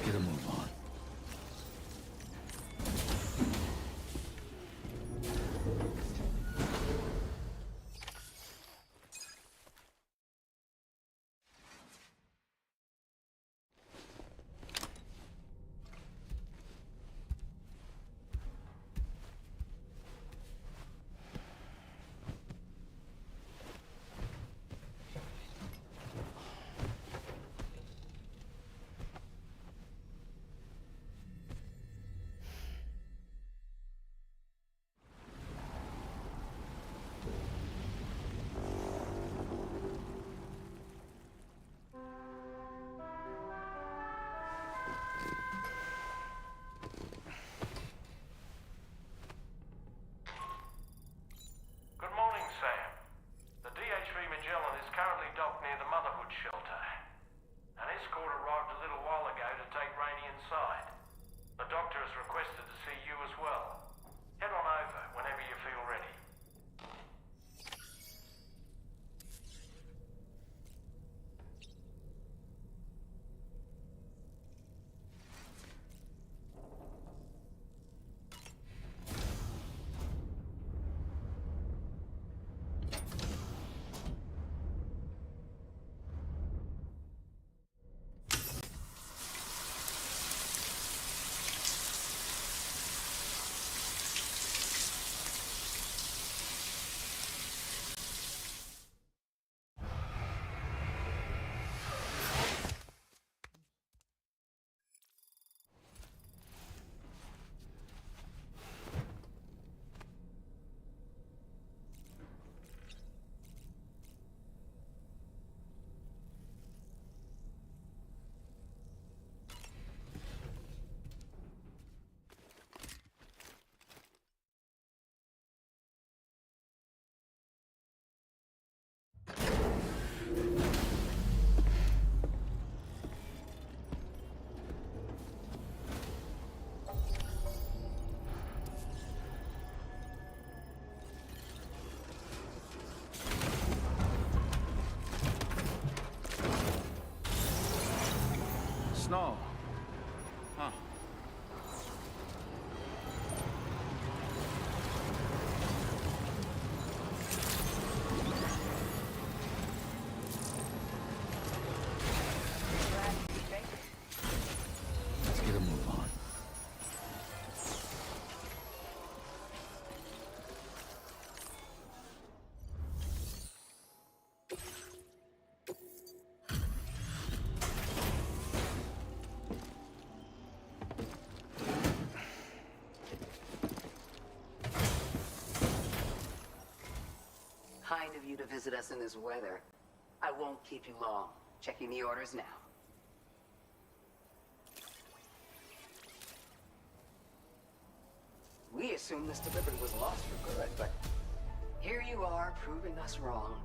Let's get a move on. Snow. Huh. Let's get a move on. Kind of you to visit us in this weather. I won't keep you long. Checking the orders now. We assumed this delivery was lost for good, but here you are proving us wrong.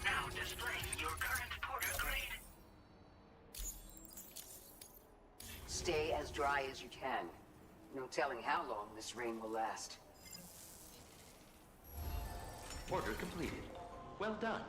Now displaying your current porter grade. Stay as dry as you can. No telling how long this rain will last. Order completed. Well done.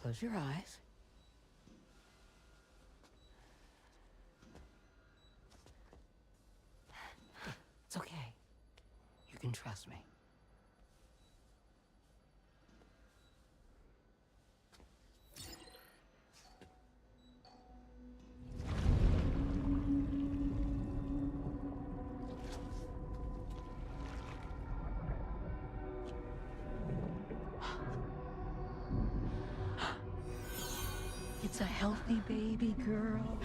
Close your eyes. It's okay. You can trust me. It's a healthy baby girl.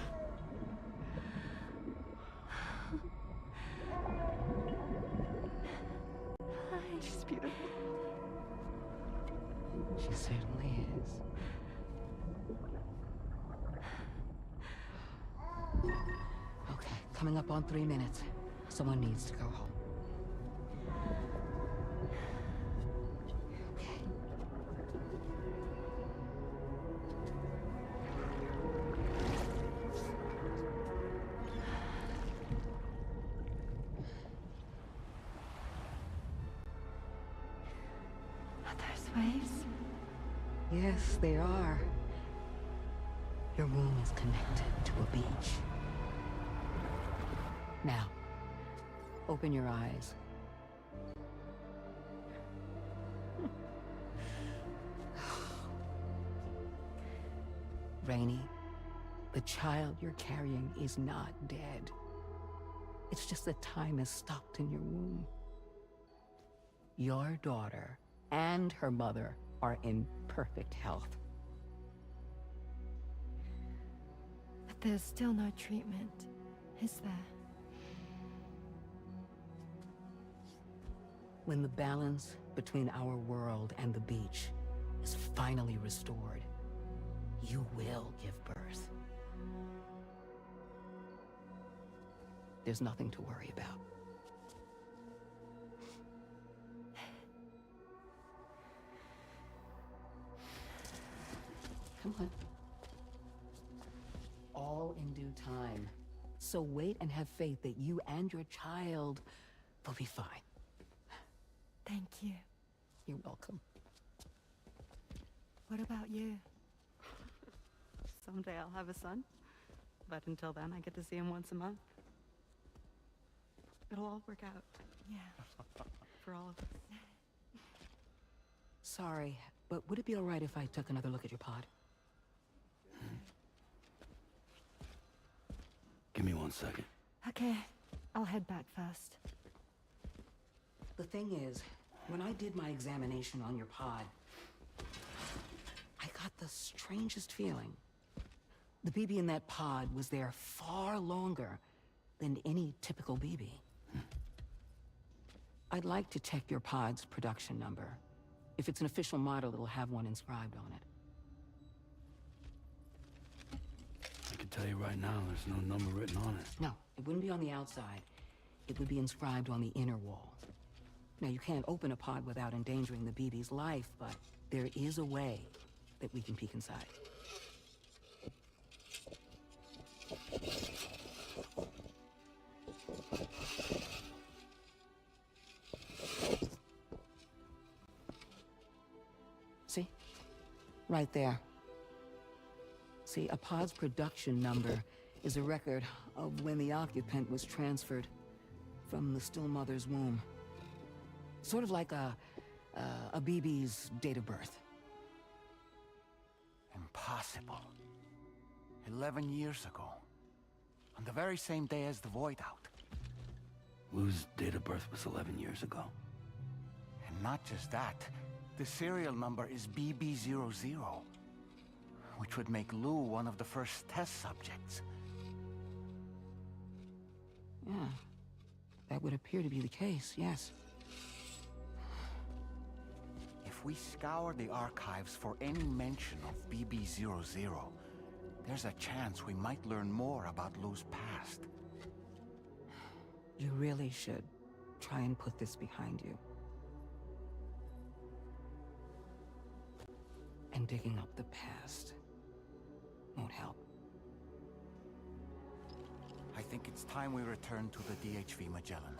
She's beautiful. She certainly is. Okay, coming up on 3 minutes. Someone needs to go home. Okay. There's waves. Yes, they are. Your womb is connected to a beach. Now, open your eyes. Rainy, the child you're carrying is not dead. It's just that time has stopped in your womb. Your daughter and her mother are in perfect health. But there's still no treatment, is there? When the balance between our world and the beach is finally restored, you will give birth. There's nothing to worry about. Come on. All in due time. So wait and have faith that you and your child will be fine. Thank you. You're welcome. What about you? Someday I'll have a son, but until then I get to see him once a month. It'll all work out Yeah. for all of us. Sorry, but would it be all right if I took another look at your pod? Give me 1 second. Okay, I'll head back first. The thing is, when I did my examination on your pod, I got the strangest feeling. The BB in that pod was there far longer than any typical BB. I'd like to check your pod's production number. If it's an official model, it'll have one inscribed on it. I can tell you right now, there's no number written on it. No, it wouldn't be on the outside. It would be inscribed on the inner wall. Now, you can't open a pod without endangering the BB's life, but there is a way that we can peek inside. See? Right there. See, a pod's production number is a record of when the occupant was transferred from the still mother's womb. Sort of like a BB's date of birth. Impossible. 11 years ago. On the very same day as the Void Out. Lou's date of birth was 11 years ago. And not just that, the serial number is BB00, which would make Lou one of the first test subjects. Yeah, that would appear to be the case, yes. If we scour the archives for any mention of BB00, there's a chance we might learn more about Lou's past. You really should try and put this behind you. And digging up the past won't help. I think it's time we return to the DHV Magellan.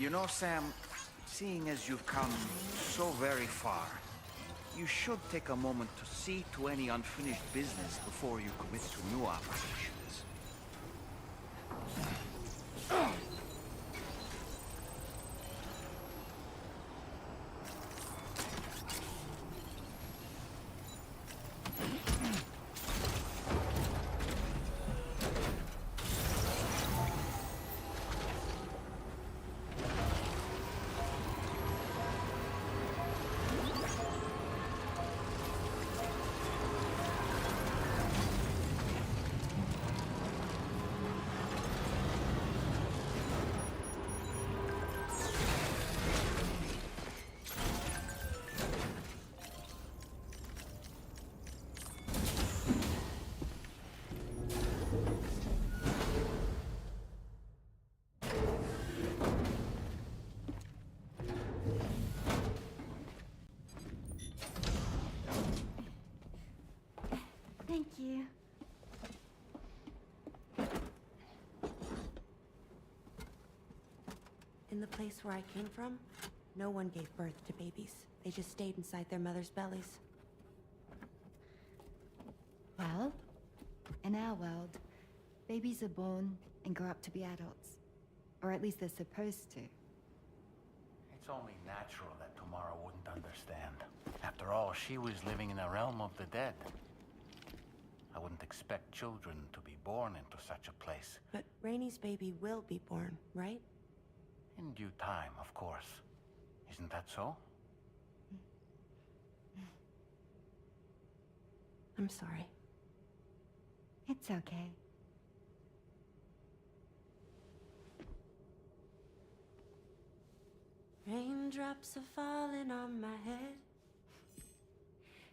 You know, Sam, seeing as you've come so very far, you should take a moment to see to any unfinished business before you commit to new operations. Thank you. In the place where I came from, no one gave birth to babies. They just stayed inside their mother's bellies. Well, in our world, babies are born and grow up to be adults. Or at least they're supposed to. It's only natural that Tamara wouldn't understand. After all, she was living in a realm of the dead. I wouldn't expect children to be born into such a place. But Rainey's baby will be born, right? In due time, of course. Isn't that so? I'm sorry. It's okay. Raindrops are falling on my head.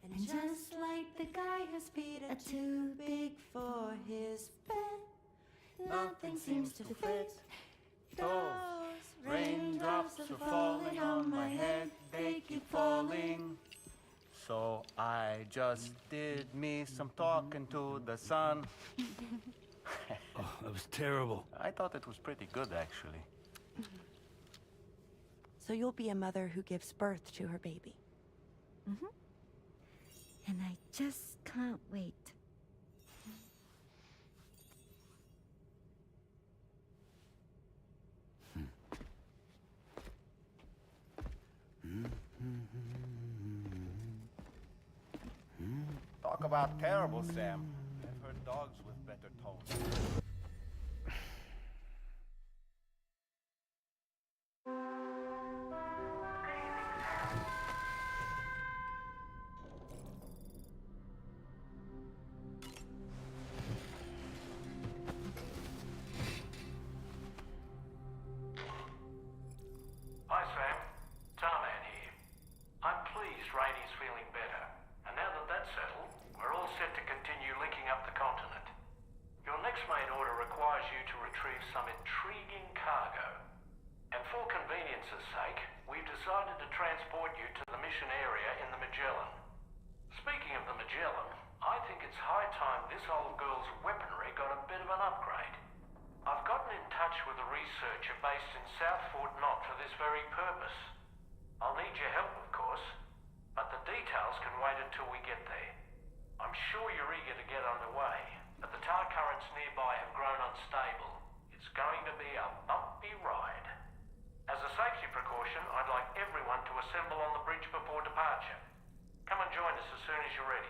And just like the guy whose feet are too big for his bed, nothing seems to fit. Those raindrops are falling on my head, they keep falling. So I just did me some talking to the sun. Oh, that was terrible. I thought it was pretty good, actually. So you'll be a mother who gives birth to her baby. Mm-hmm. And I just can't wait. Talk about terrible, Sam. I've heard dogs with better tones. Hi, Sam. Tarman here. I'm pleased Rainey's feeling better. And now that that's settled, we're all set to continue linking up the continent. Your next main order requires you to retrieve some intriguing cargo. And for convenience's sake, we've decided to transport you to the mission area in the Magellan. Speaking of the Magellan, I think it's high time this old girl's weaponry got a bit of an upgrade. I've gotten in touch with a researcher based in South Fort Knott for this very purpose. I'll need your help, of course, but the details can wait until we get there. I'm sure you're eager to get underway, but the tar currents nearby have grown unstable. It's going to be a bumpy ride. As a safety precaution, I'd like everyone to assemble on the bridge before departure. Come and join us as soon as you're ready.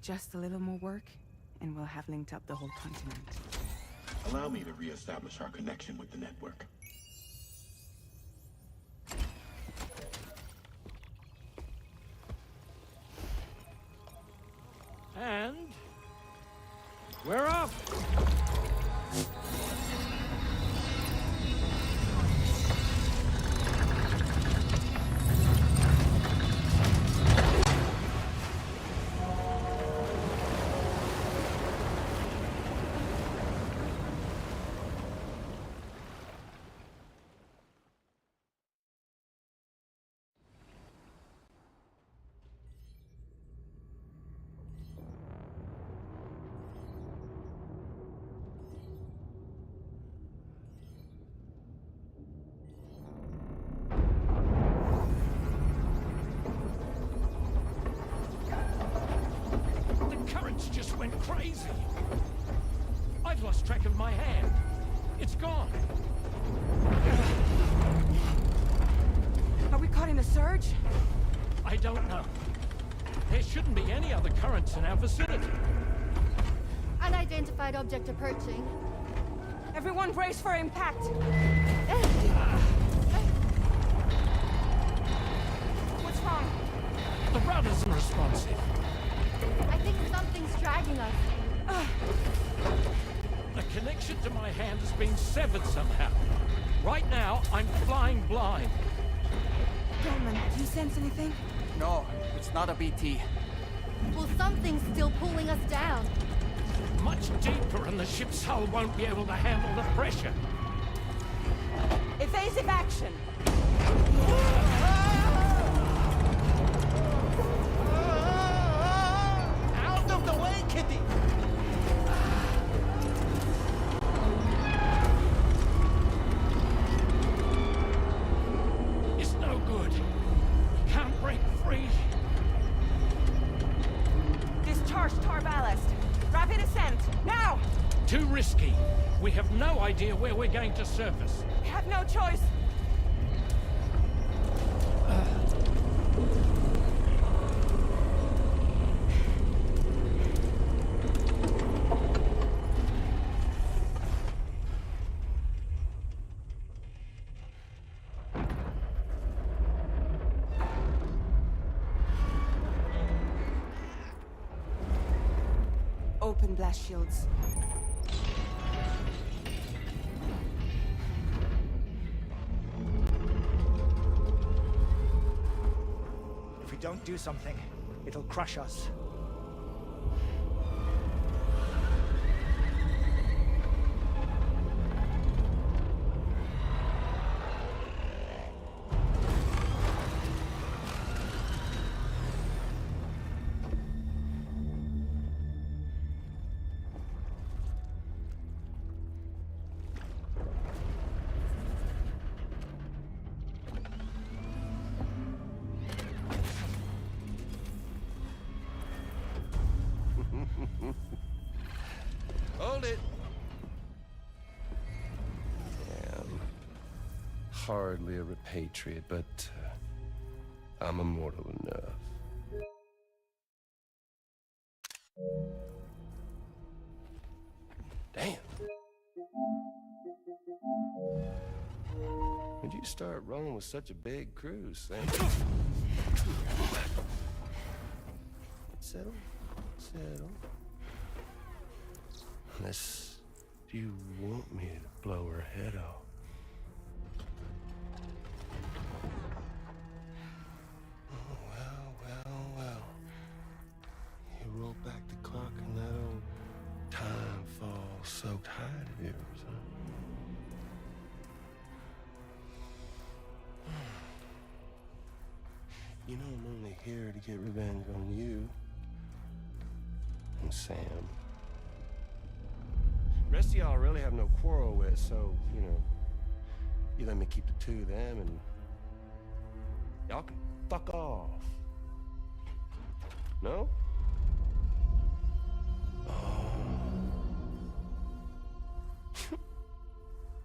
Just a little more work, and we'll have linked up the whole continent. Allow me to reestablish our connection with the network. And we're off. went crazy. I've lost track of my hand. It's gone. Are we caught in a surge? I don't know. There shouldn't be any other currents in our vicinity. Unidentified object approaching. Everyone brace for impact! What's wrong? The rudder's unresponsive. I think something's dragging us. The connection to my hand has been severed somehow. Right now, I'm flying blind. Dolman, do you sense anything? No, it's not a BT. Well, something's still pulling us down. Much deeper, and the ship's hull won't be able to handle the pressure. Evasive action! Out of the way, Kitty! It's no good. Can't break free. Discharge tar ballast. Rapid ascent, now! Too risky. We have no idea where we're going to surface. We have no choice. Open blast shields. If we don't do something, it'll crush us. Hold it. I'm hardly a repatriate, but I'm immortal enough. Damn. When'd you start rolling with such a big crew, Sam? Settle. Settle. Unless you want me to blow her head off. Oh, well. You roll back the clock and that old time fall soaked hide of yours, huh? You know I'm only here to get revenge on you and Sam. The rest of y'all really have no quarrel with, so, you know, you let me keep the two of them and y'all can fuck off. No?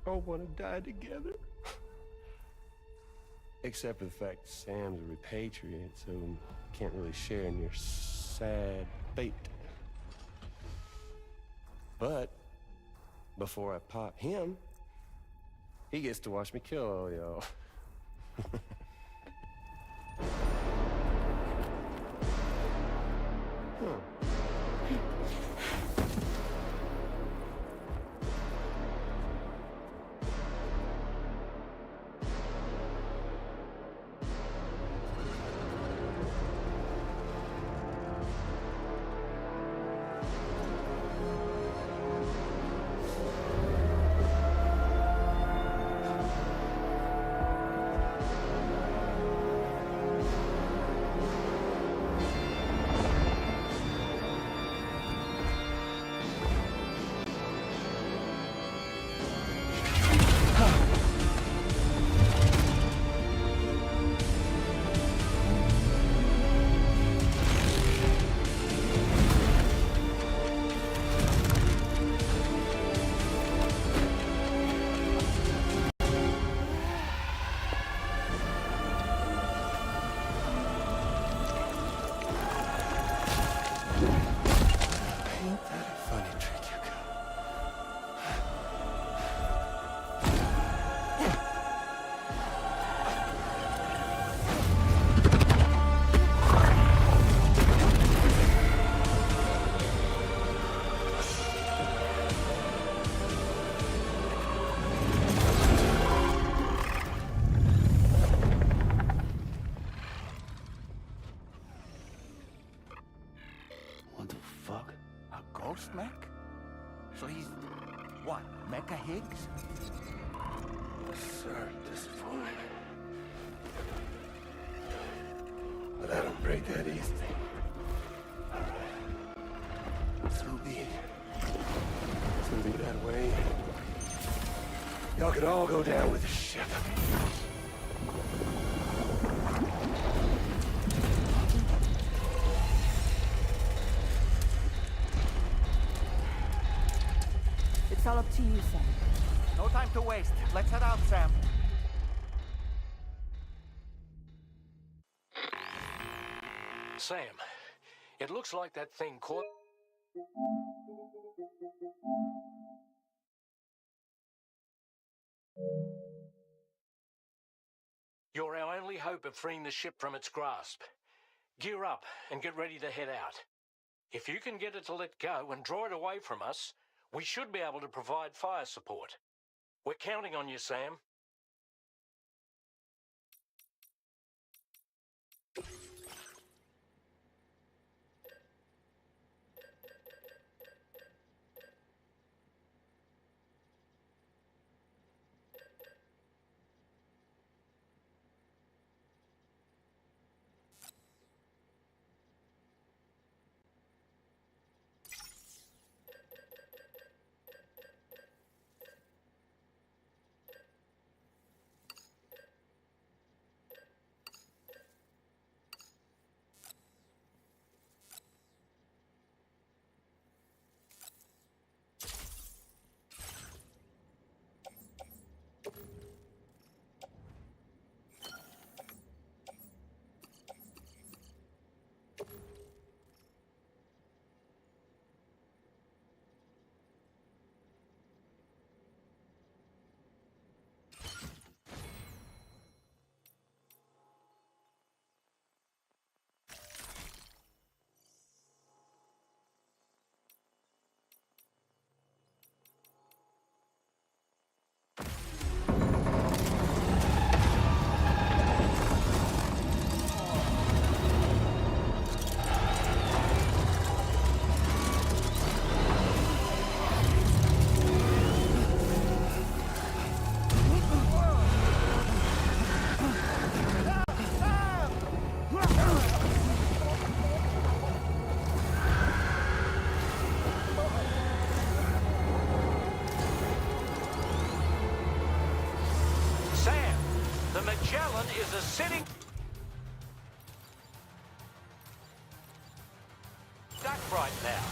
Oh, wanna die together? Except for the fact that Sam's a repatriate, so can't really share in your sad fate. But before I pop him, he gets to watch me kill all y'all. post-mech? So he's, what, Mecha Higgs? Sir, disappointed. But I don't break that easy. So be it. It's gonna be that way. Y'all could all go down with the ship. It's all up to you, Sam. No time to waste. Let's head out, Sam. Sam, it looks like that thing caught... You're our only hope of freeing the ship from its grasp. Gear up and get ready to head out. If you can get it to let go and draw it away from us, we should be able to provide fire support. We're counting on you, Sam. Magellan is a sitting duck right now.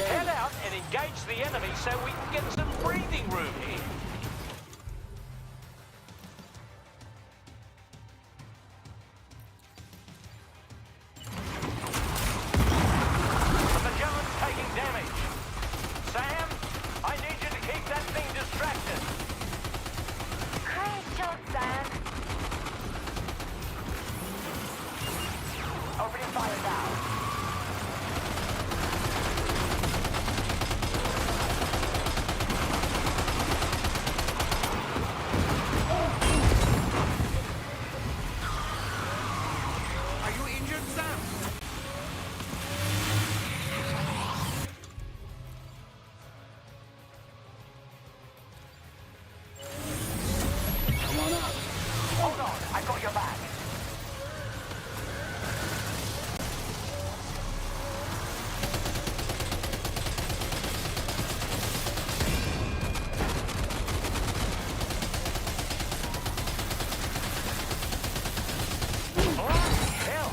Head out and engage the enemy so we can get some breathing room here. The Magellan's taking damage. Sam, I need you to keep that thing distracted. Great job, Sam. Opening fire now. Are you injured, Sam? Come on up. Hold on, I got your back. Hell,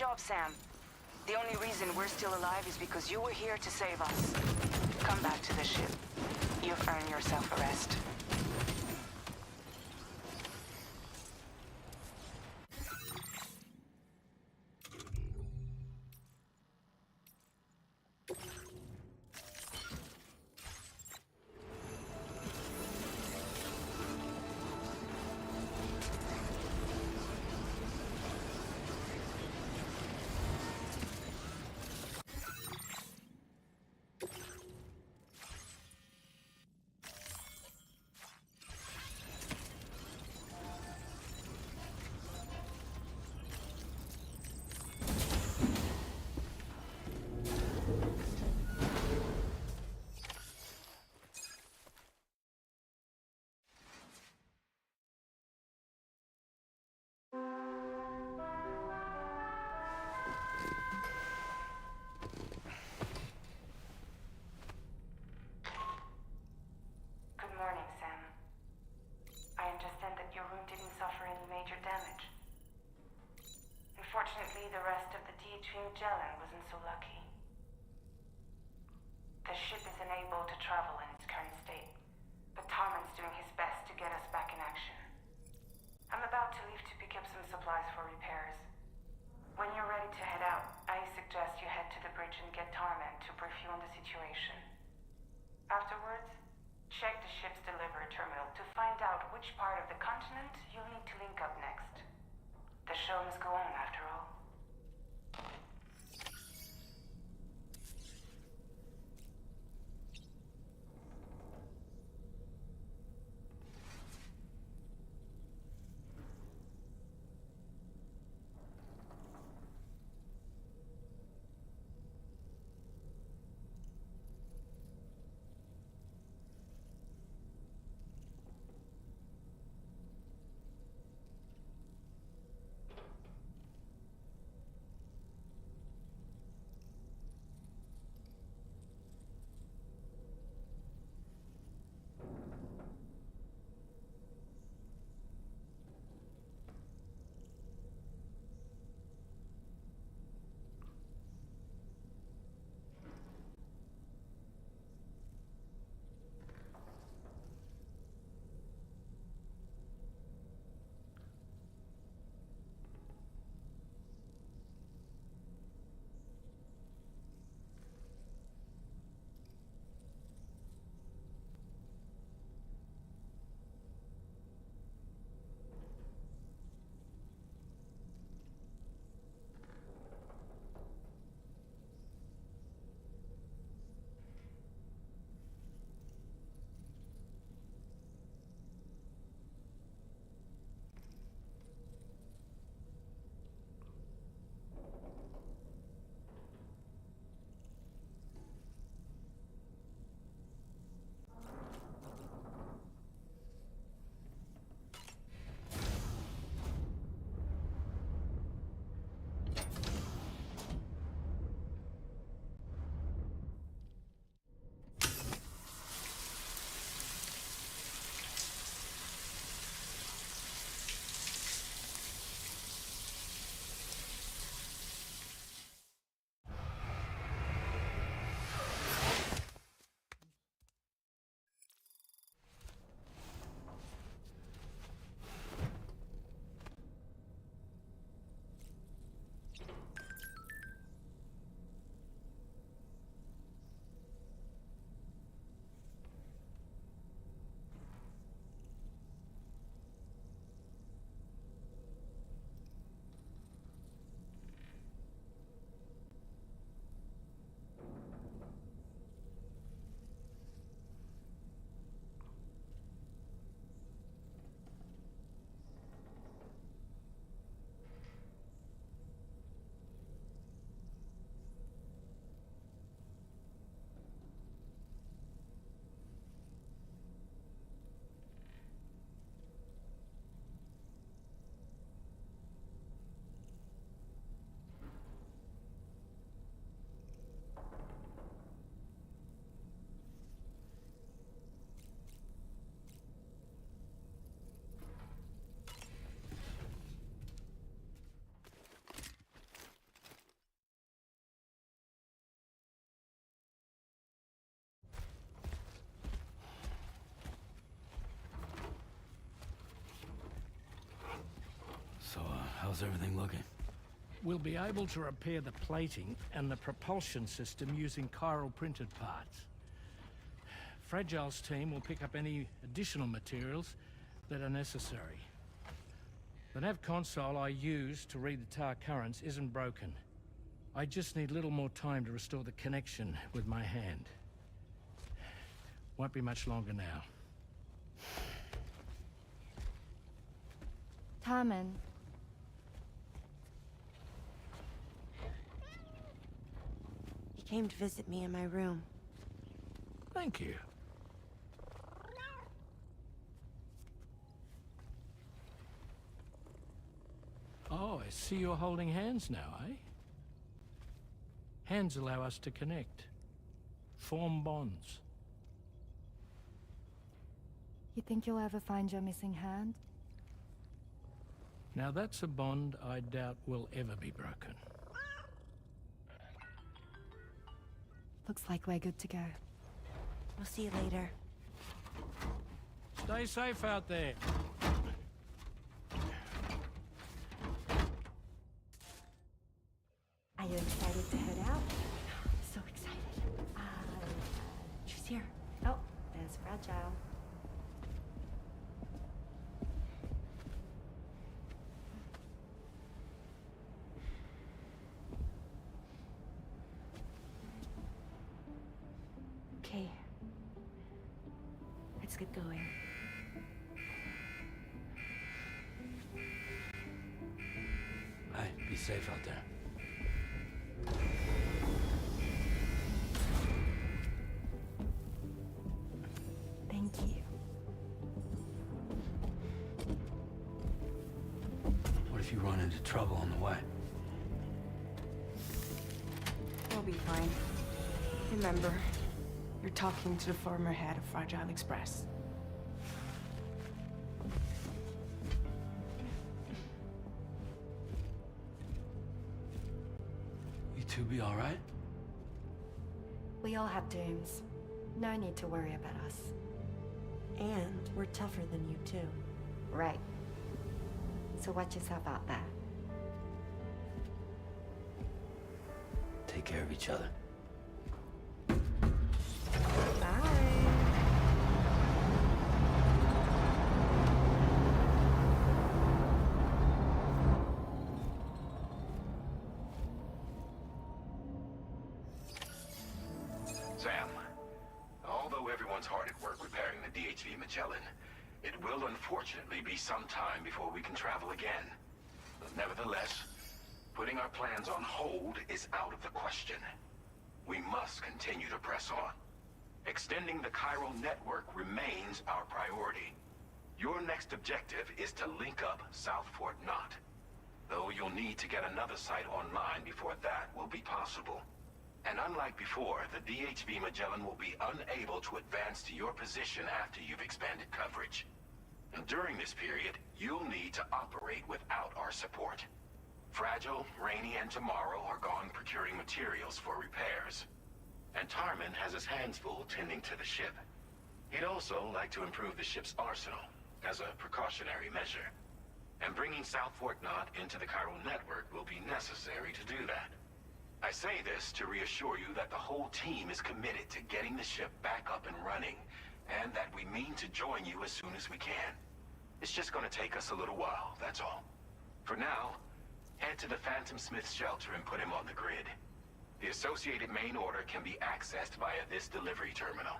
job, Sam. The only reason we're still alive is because you were here to save us. Come back to the ship. You've earned yourself a rest. Good morning, Sam. I understand that your room didn't suffer any major damage. Unfortunately, the rest of the DHV Magellan wasn't so lucky. The ship is unable to travel in its current state, but Tarman's doing his best to get us back in action. I'm about to leave to pick up some supplies for repairs. When you're ready to head out, I suggest you head to the bridge and get Tarman to brief you on the situation. Afterwards, check the ship's delivery terminal to find out which part of the continent you'll need to link up next. The show must go on, after all. How's everything looking? We'll be able to repair the plating and the propulsion system using chiral printed parts. Fragile's team will pick up any additional materials that are necessary. The nav console I use to read the tar currents isn't broken. I just need a little more time to restore the connection with my hand. Won't be much longer now. Tarman. He came to visit me in my room. Thank you. Oh, I see you're holding hands now, eh? Hands allow us to connect, form bonds. You think you'll ever find your missing hand? Now that's a bond I doubt will ever be broken. Looks like we're good to go. We'll see you later. Stay safe out there. Are you excited to head out? So excited. She's here. Oh, there's Fragile. Okay. Let's get going. Hey, be safe out there. Thank you. What if you run into trouble on the way? We'll be fine. Remember, you're talking to the former head of Fragile Express. You two be all right? We all have dooms. No need to worry about us. And we're tougher than you, too. Right. So watch yourself out there. Take care of each other. Sam, although everyone's hard at work repairing the DHV Magellan, it will unfortunately be some time before we can travel again. But nevertheless, putting our plans on hold is out of the question. We must continue to press on. Extending the chiral network remains our priority. Your next objective is to link up South Fort Knot. Though you'll need to get another site online before that will be possible. And unlike before, the DHV Magellan will be unable to advance to your position after you've expanded coverage. And during this period, you'll need to operate without our support. Fragile, Rainy, and Tomorrow are gone procuring materials for repairs. And Tarman has his hands full tending to the ship. He'd also like to improve the ship's arsenal, as a precautionary measure. And bringing South Fort Knot into the chiral network will be necessary to do that. I say this to reassure you that the whole team is committed to getting the ship back up and running, and that we mean to join you as soon as we can. It's just gonna take us a little while, that's all. For now, head to the Phantom Smith shelter and put him on the grid. The associated main order can be accessed via this delivery terminal.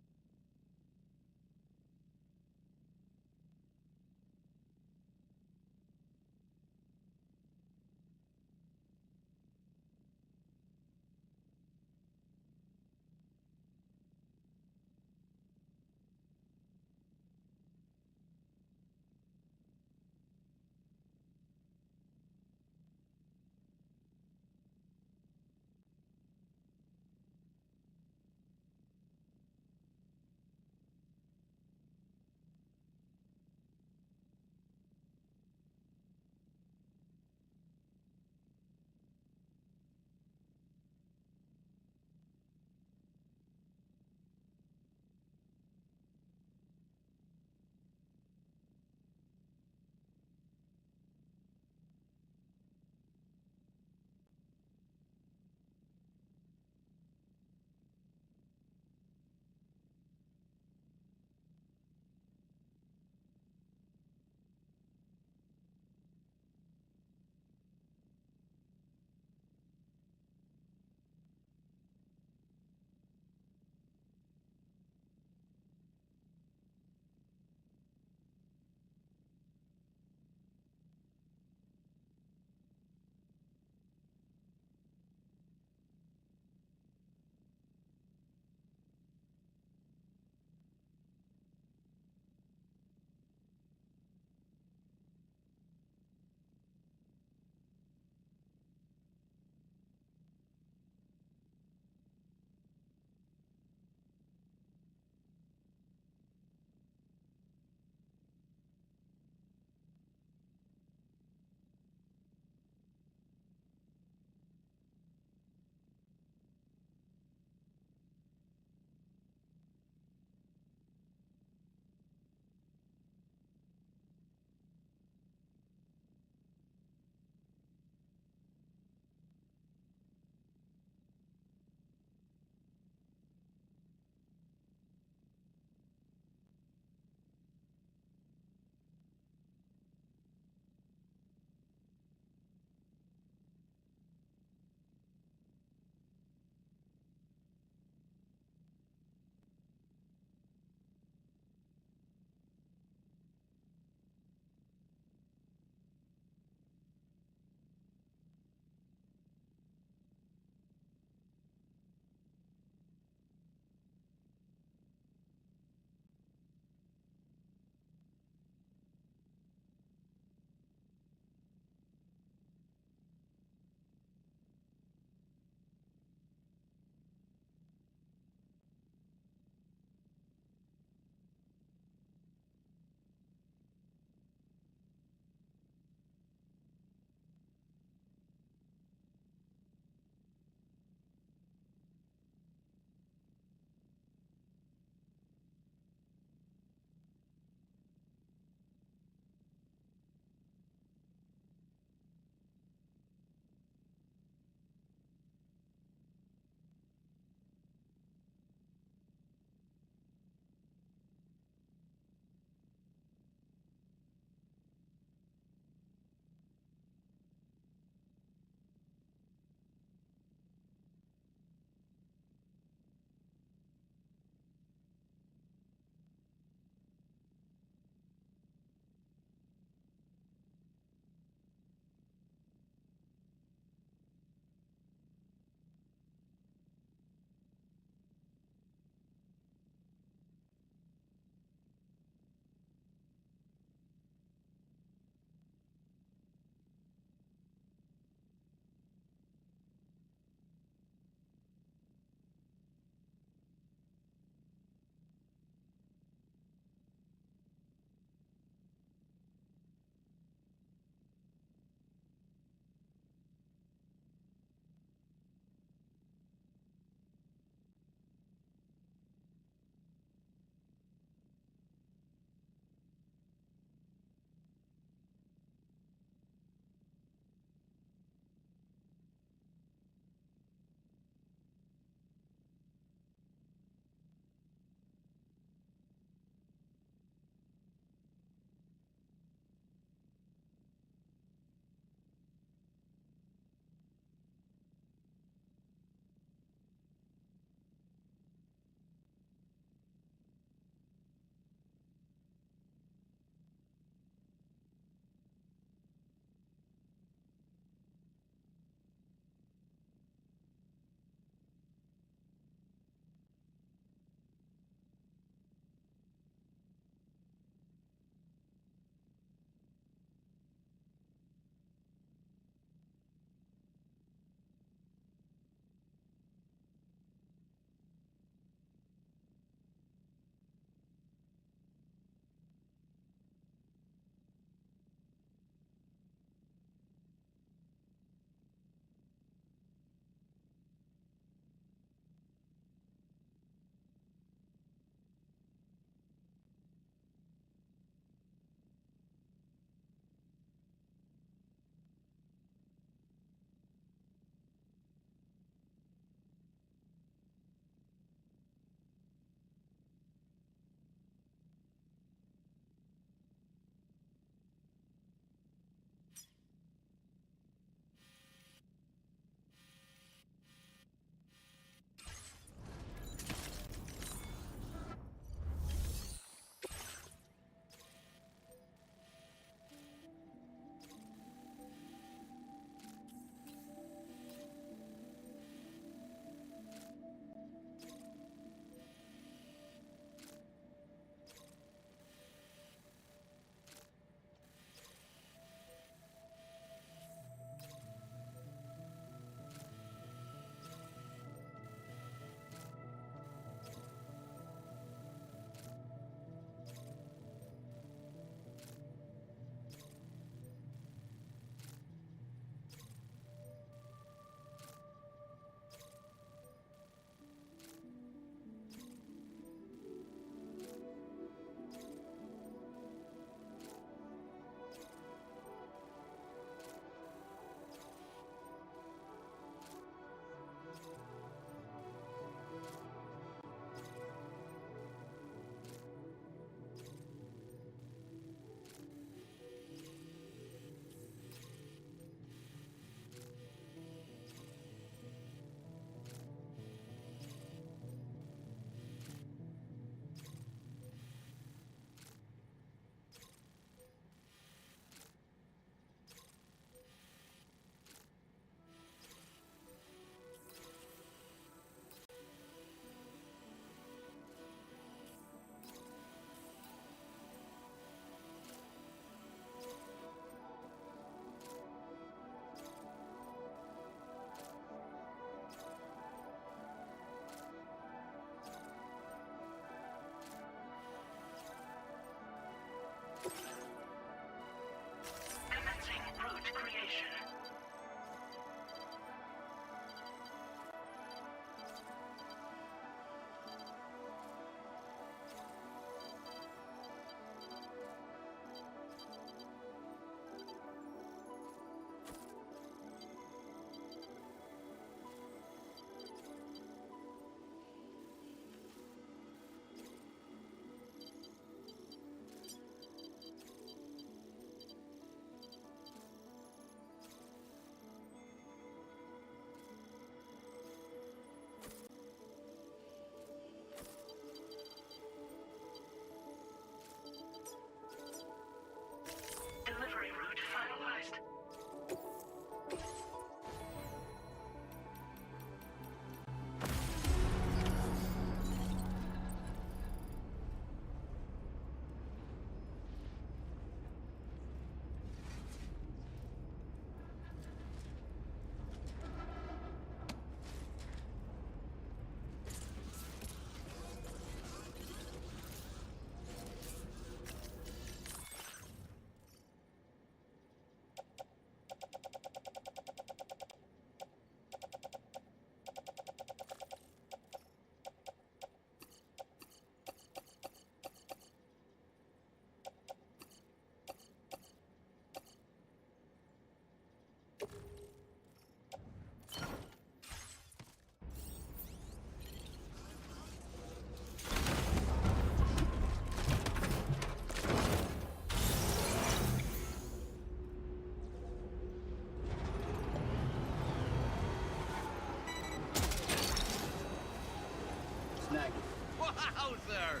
there!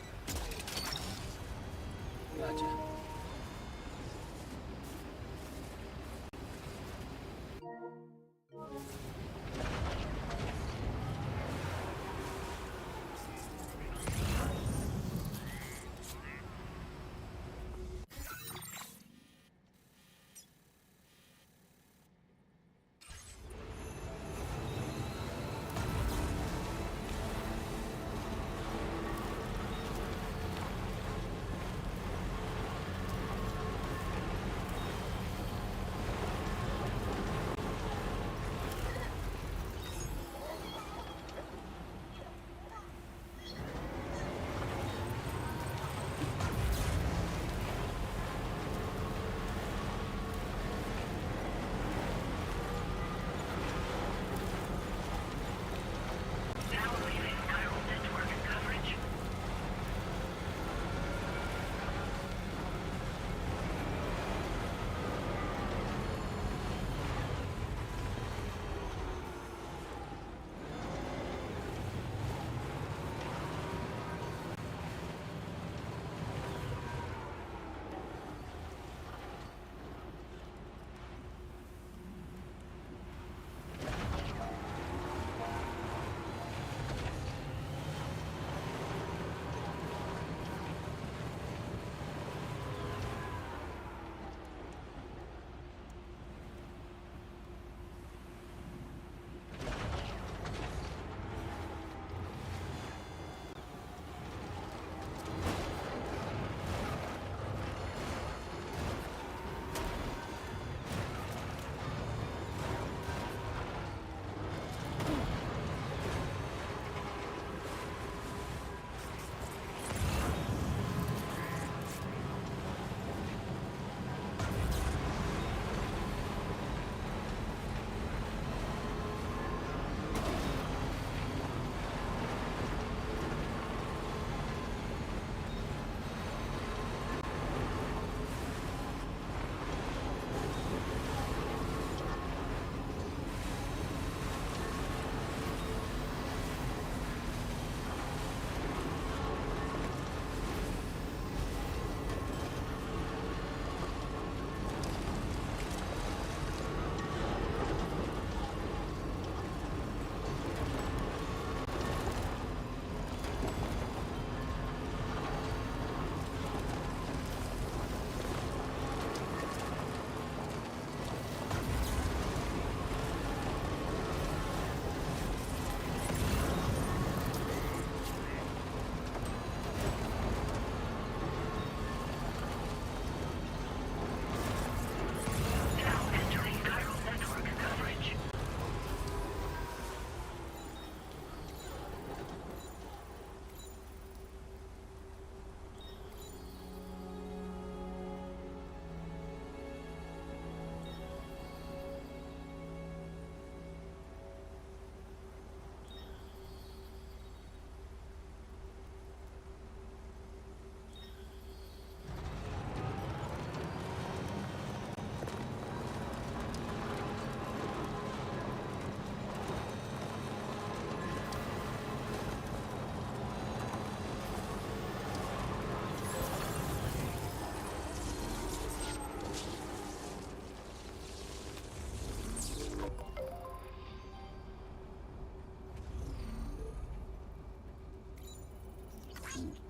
Gotcha.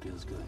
Feels good.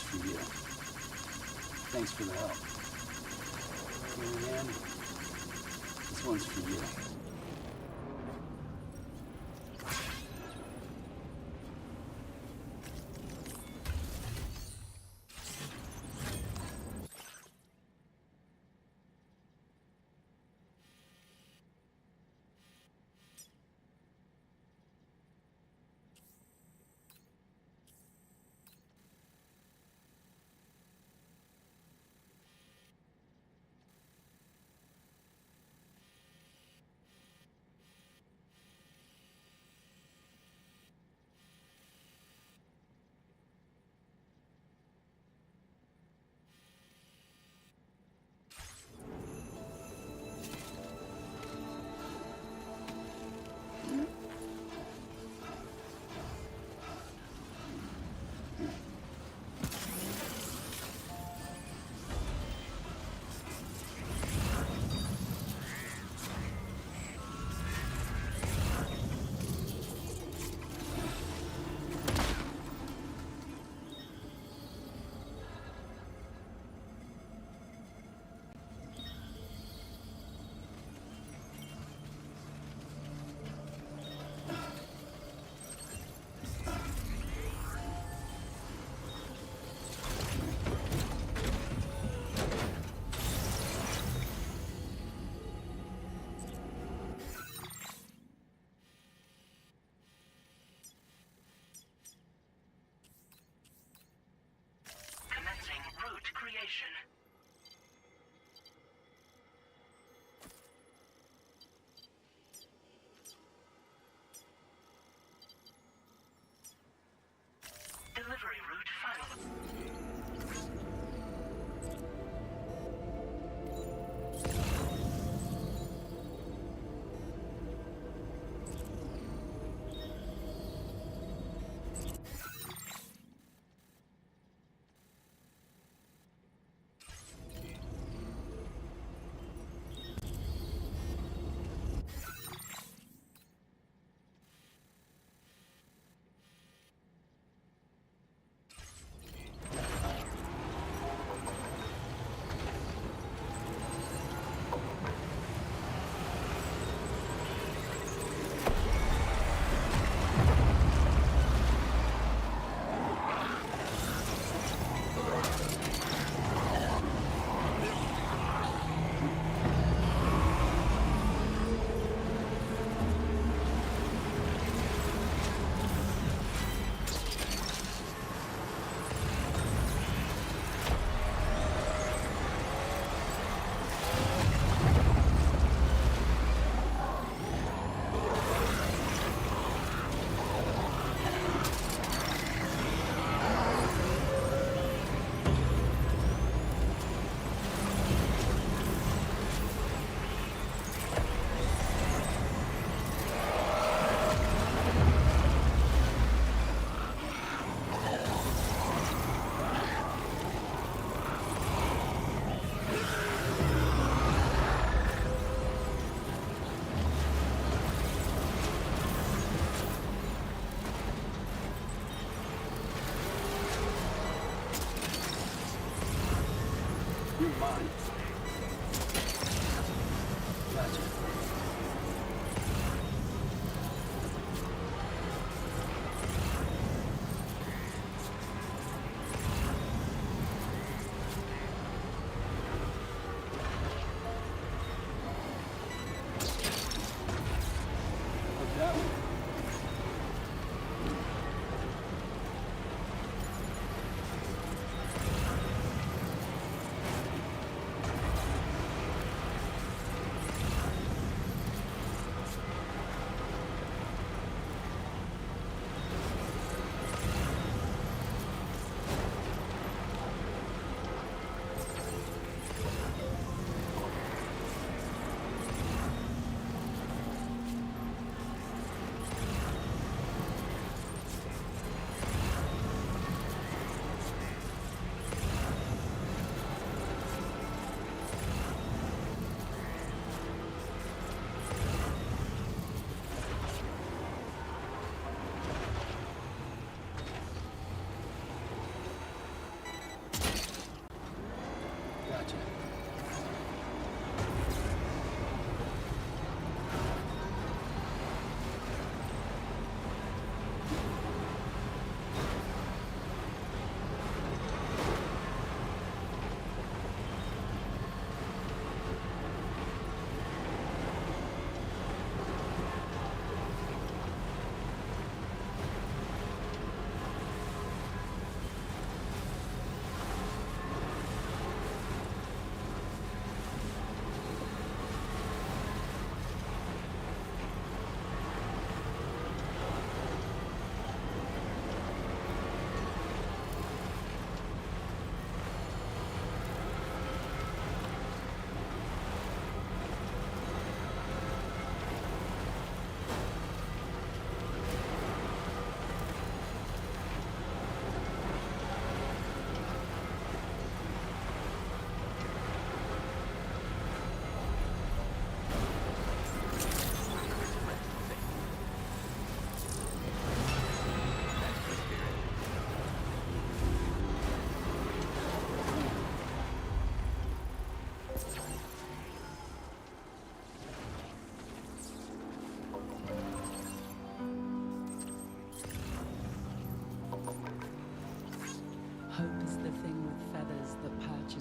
one's for you. Thanks for the help. Marianne, this one's for you.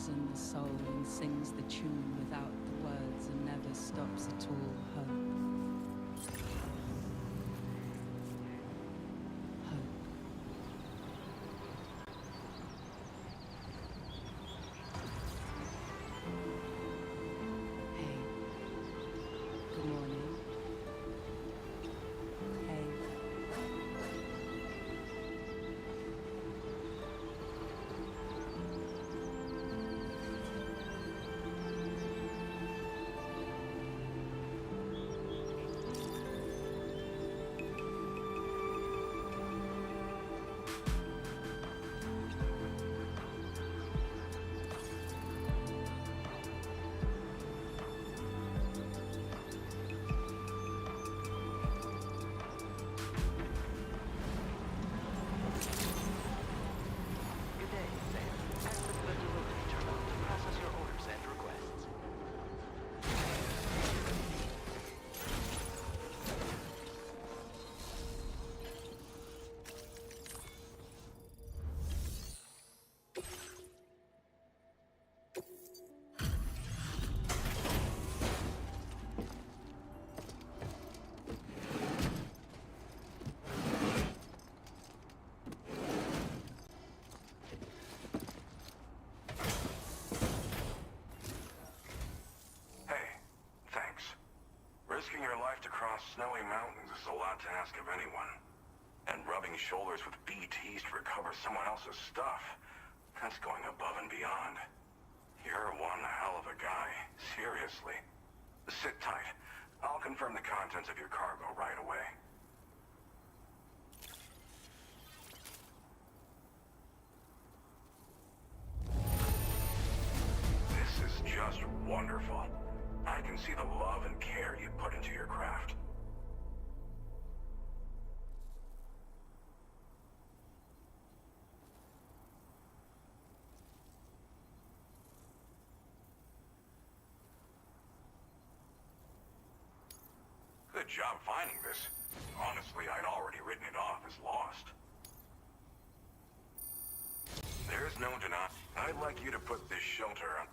in the soul and sings the tune without the words and never stops at all. Hope. Risking your life to cross snowy mountains is a lot to ask of anyone. And rubbing shoulders with BTs to recover someone else's stuff, that's going above and beyond. You're one hell of a guy, seriously. Sit tight. I'll confirm the contents of your cargo right away. This is just wonderful. I can see the love and care you put into your craft. Good job finding this. Honestly, I'd already written it off as lost. There's no denying. I'd like you to put this shelter on.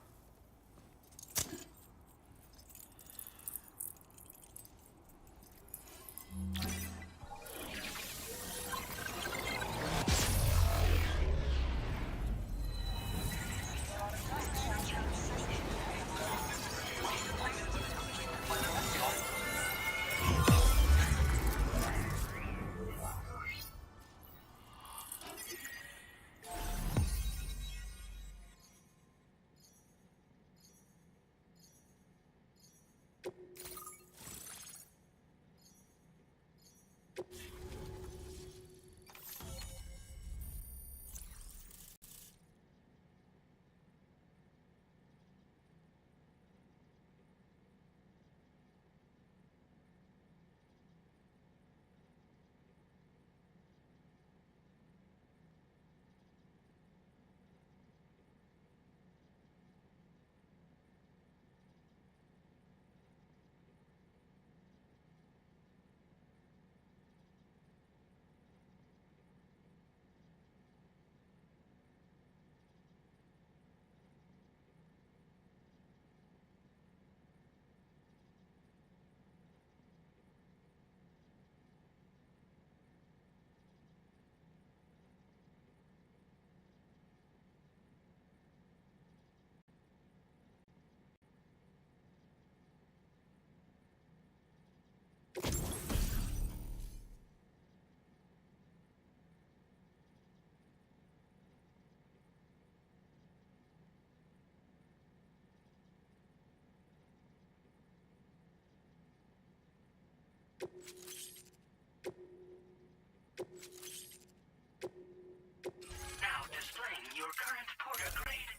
Now displaying your current porter grade.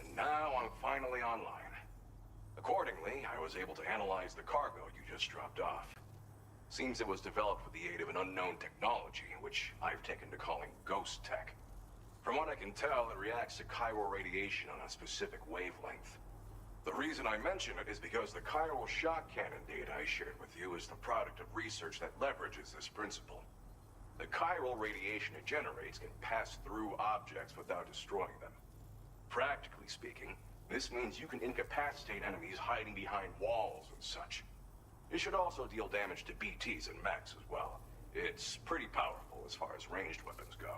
And now I'm finally online. Accordingly, I was able to analyze the cargo you just dropped off. Seems it was developed with the aid of an unknown technology, which I've taken to calling ghost tech. From what I can tell, it reacts to chiral radiation on a specific wavelength. The reason I mention it is because the chiral shock cannon data I shared with you is the product of research that leverages this principle. The chiral radiation it generates can pass through objects without destroying them. Practically speaking, this means you can incapacitate enemies hiding behind walls and such. It should also deal damage to BTs and mechs as well. It's pretty powerful as far as ranged weapons go.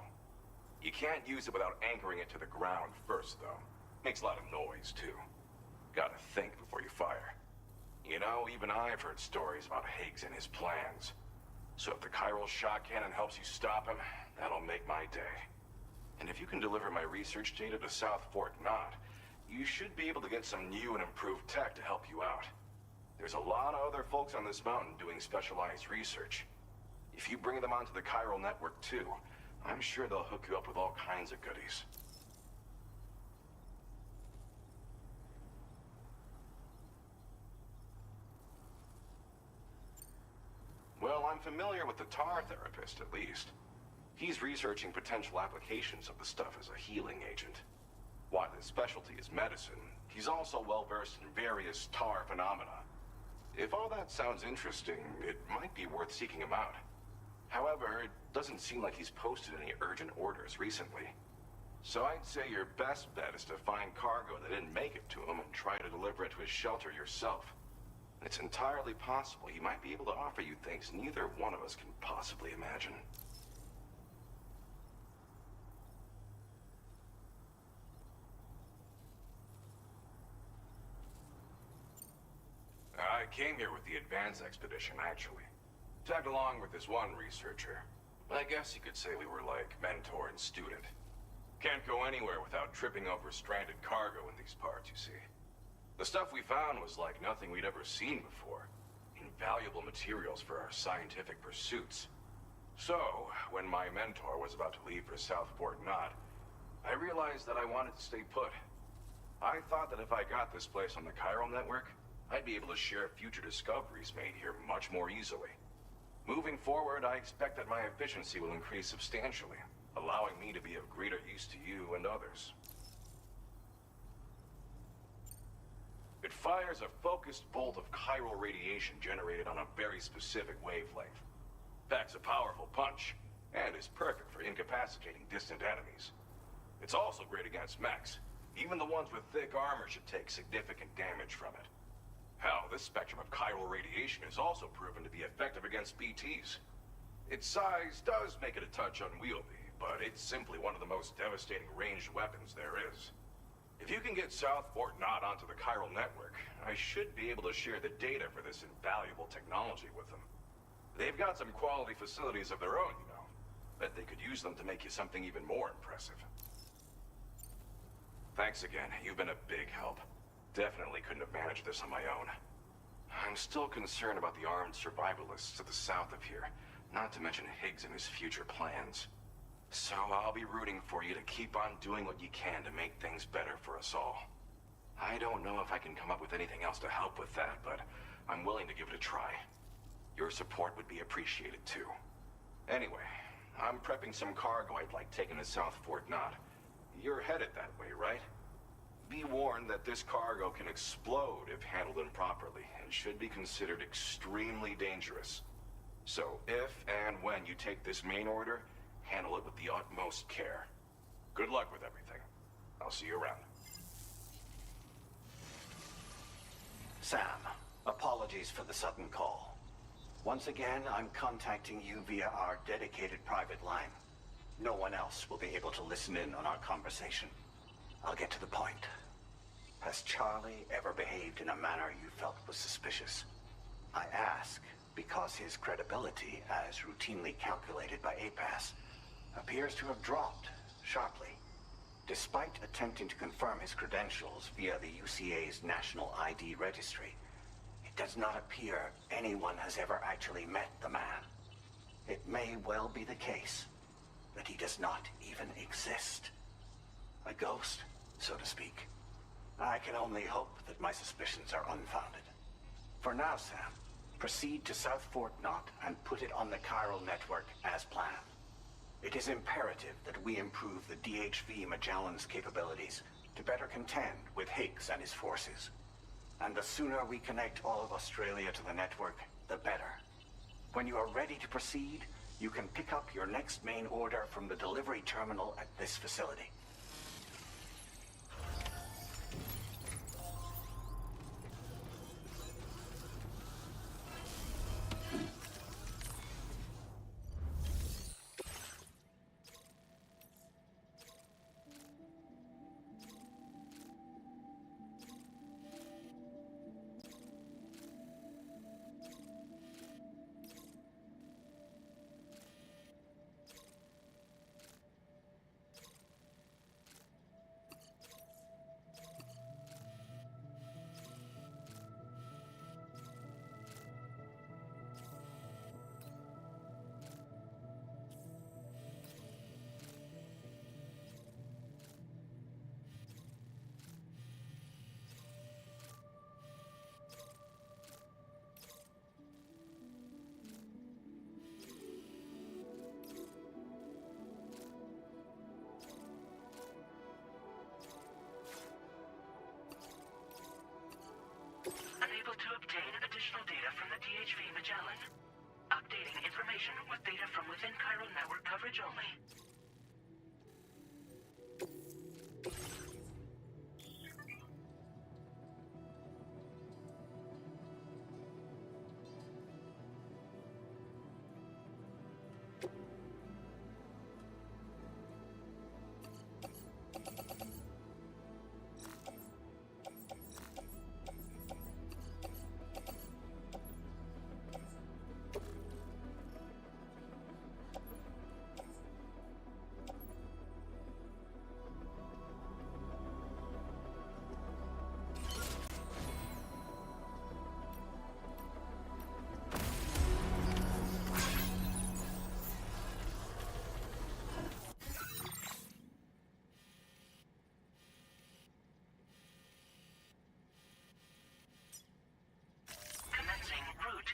You can't use it without anchoring it to the ground first, though. Makes a lot of noise, too. Gotta think before you fire. You know, even I've heard stories about Higgs and his plans. So if the chiral shock cannon helps you stop him, that'll make my day. And if you can deliver my research data to South Fort Knott, you should be able to get some new and improved tech to help you out. There's a lot of other folks on this mountain doing specialized research. If you bring them onto the chiral network too, I'm sure they'll hook you up with all kinds of goodies. Well, I'm familiar with the tar therapist, at least. He's researching potential applications of the stuff as a healing agent. While his specialty is medicine, he's also well-versed in various tar phenomena. If all that sounds interesting, it might be worth seeking him out. However, it doesn't seem like he's posted any urgent orders recently. So I'd say your best bet is to find cargo that didn't make it to him and try to deliver it to his shelter yourself. It's entirely possible he might be able to offer you things neither one of us can possibly imagine. I came here with the advance expedition, actually. Tagged along with this one researcher. I guess you could say we were like mentor and student. Can't go anywhere without tripping over stranded cargo in these parts, you see. The stuff we found was like nothing we'd ever seen before. Invaluable materials for our scientific pursuits. So, when my mentor was about to leave for South Fort Knott, I realized that I wanted to stay put. I thought that if I got this place on the chiral network, I'd be able to share future discoveries made here much more easily. Moving forward, I expect that my efficiency will increase substantially, allowing me to be of greater use to you and others. It fires a focused bolt of chiral radiation generated on a very specific wavelength. Packs a powerful punch, and is perfect for incapacitating distant enemies. It's also great against mechs. Even the ones with thick armor should take significant damage from it. Hell, this spectrum of chiral radiation is also proven to be effective against BTs. Its size does make it a touch unwieldy, but it's simply one of the most devastating ranged weapons there is. If you can get South Fort Knott onto the chiral network, I should be able to share the data for this invaluable technology with them. They've got some quality facilities of their own, you know. Bet they could use them to make you something even more impressive. Thanks again. You've been a big help. Definitely couldn't have managed this on my own. I'm still concerned about the armed survivalists to the south of here, not to mention Higgs and his future plans. So I'll be rooting for you to keep on doing what you can to make things better for us all. I don't know if I can come up with anything else to help with that, but I'm willing to give it a try. Your support would be appreciated too. Anyway, I'm prepping some cargo I'd like taken to South Fort Knott. You're headed that way, right? Be warned that this cargo can explode if handled improperly, and should be considered extremely dangerous. So if and when you take this main order, handle it with the utmost care. Good luck with everything. I'll see you around. Sam, apologies for the sudden call. Once again, I'm contacting you via our dedicated private line. No one else will be able to listen in on our conversation. I'll get to the point. Has Charlie ever behaved in a manner you felt was suspicious? I ask because his credibility, as routinely calculated by APAS, appears to have dropped sharply. Despite attempting to confirm his credentials via the UCA's National ID Registry, it does not appear anyone has ever actually met the man. It may well be the case that he does not even exist. A ghost, so to speak. I can only hope that my suspicions are unfounded. For now, Sam, proceed to South Fort Knott and put it on the chiral network as planned. It is imperative that we improve the DHV Magellan's capabilities to better contend with Higgs and his forces. And the sooner we connect all of Australia to the network, the better. When you are ready to proceed, you can pick up your next main order from the delivery terminal at this facility. Unable to obtain additional data from the DHV Magellan. Updating information with data from within Chiral network coverage only.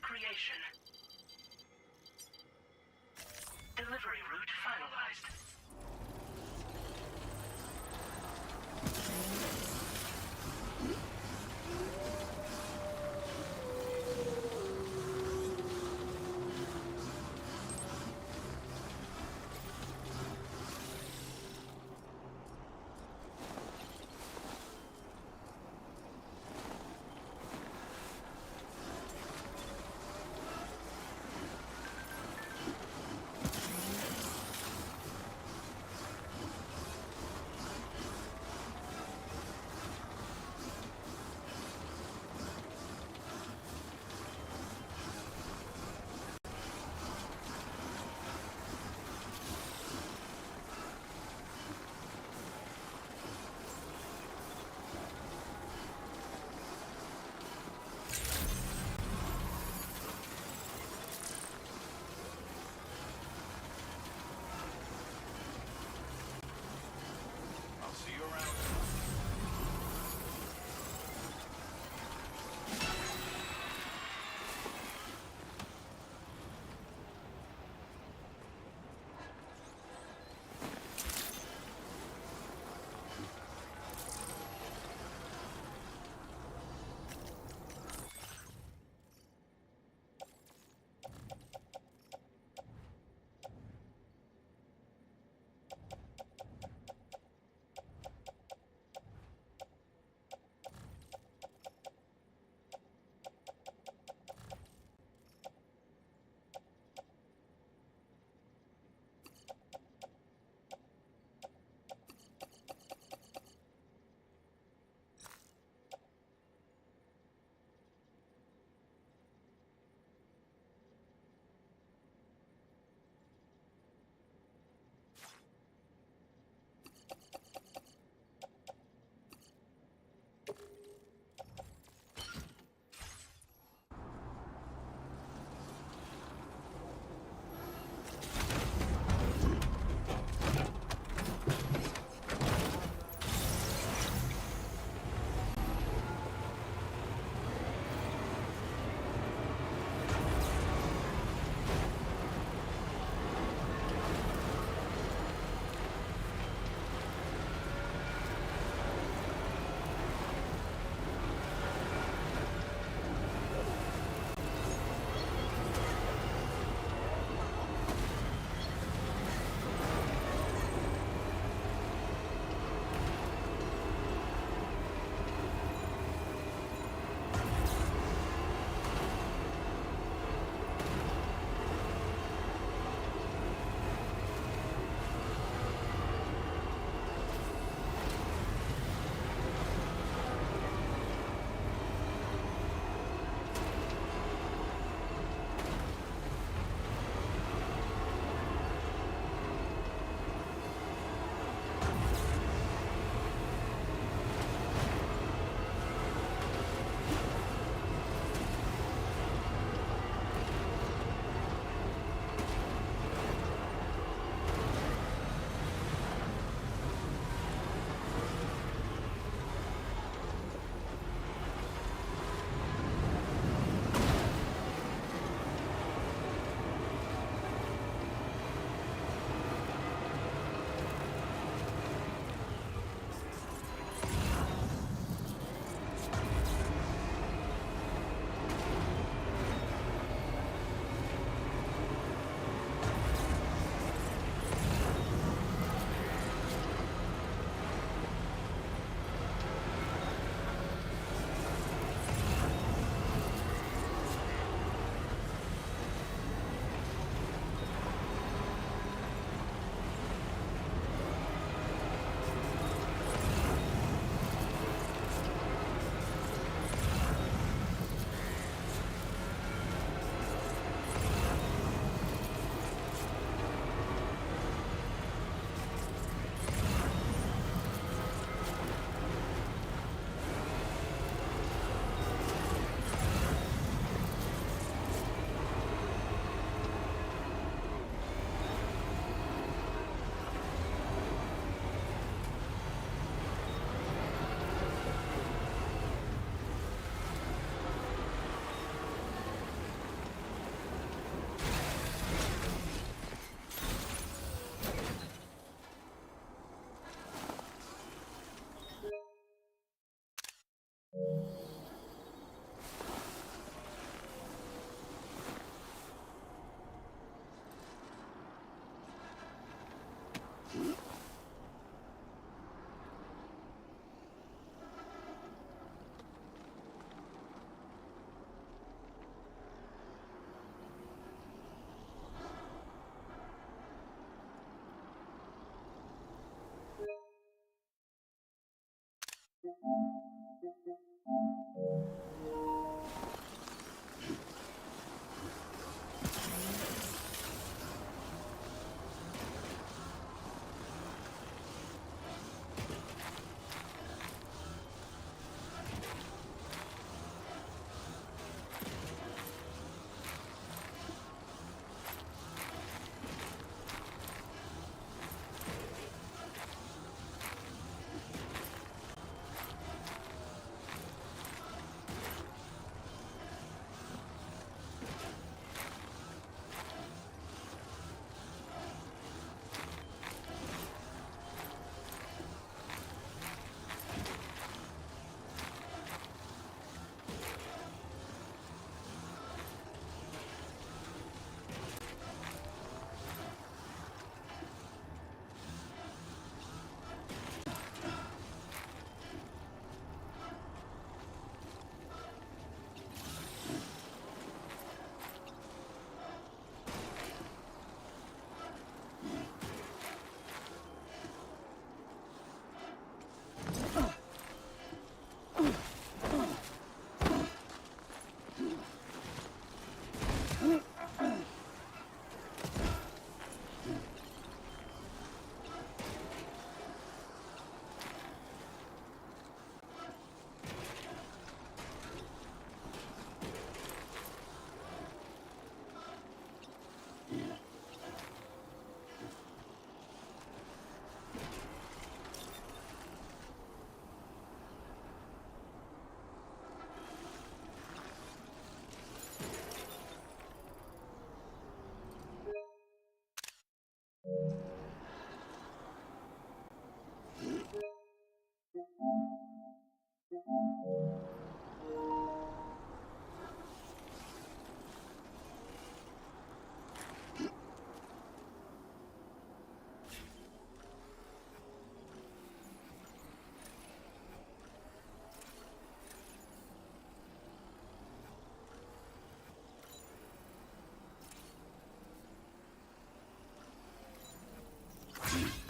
Creation. Delivery route finalized.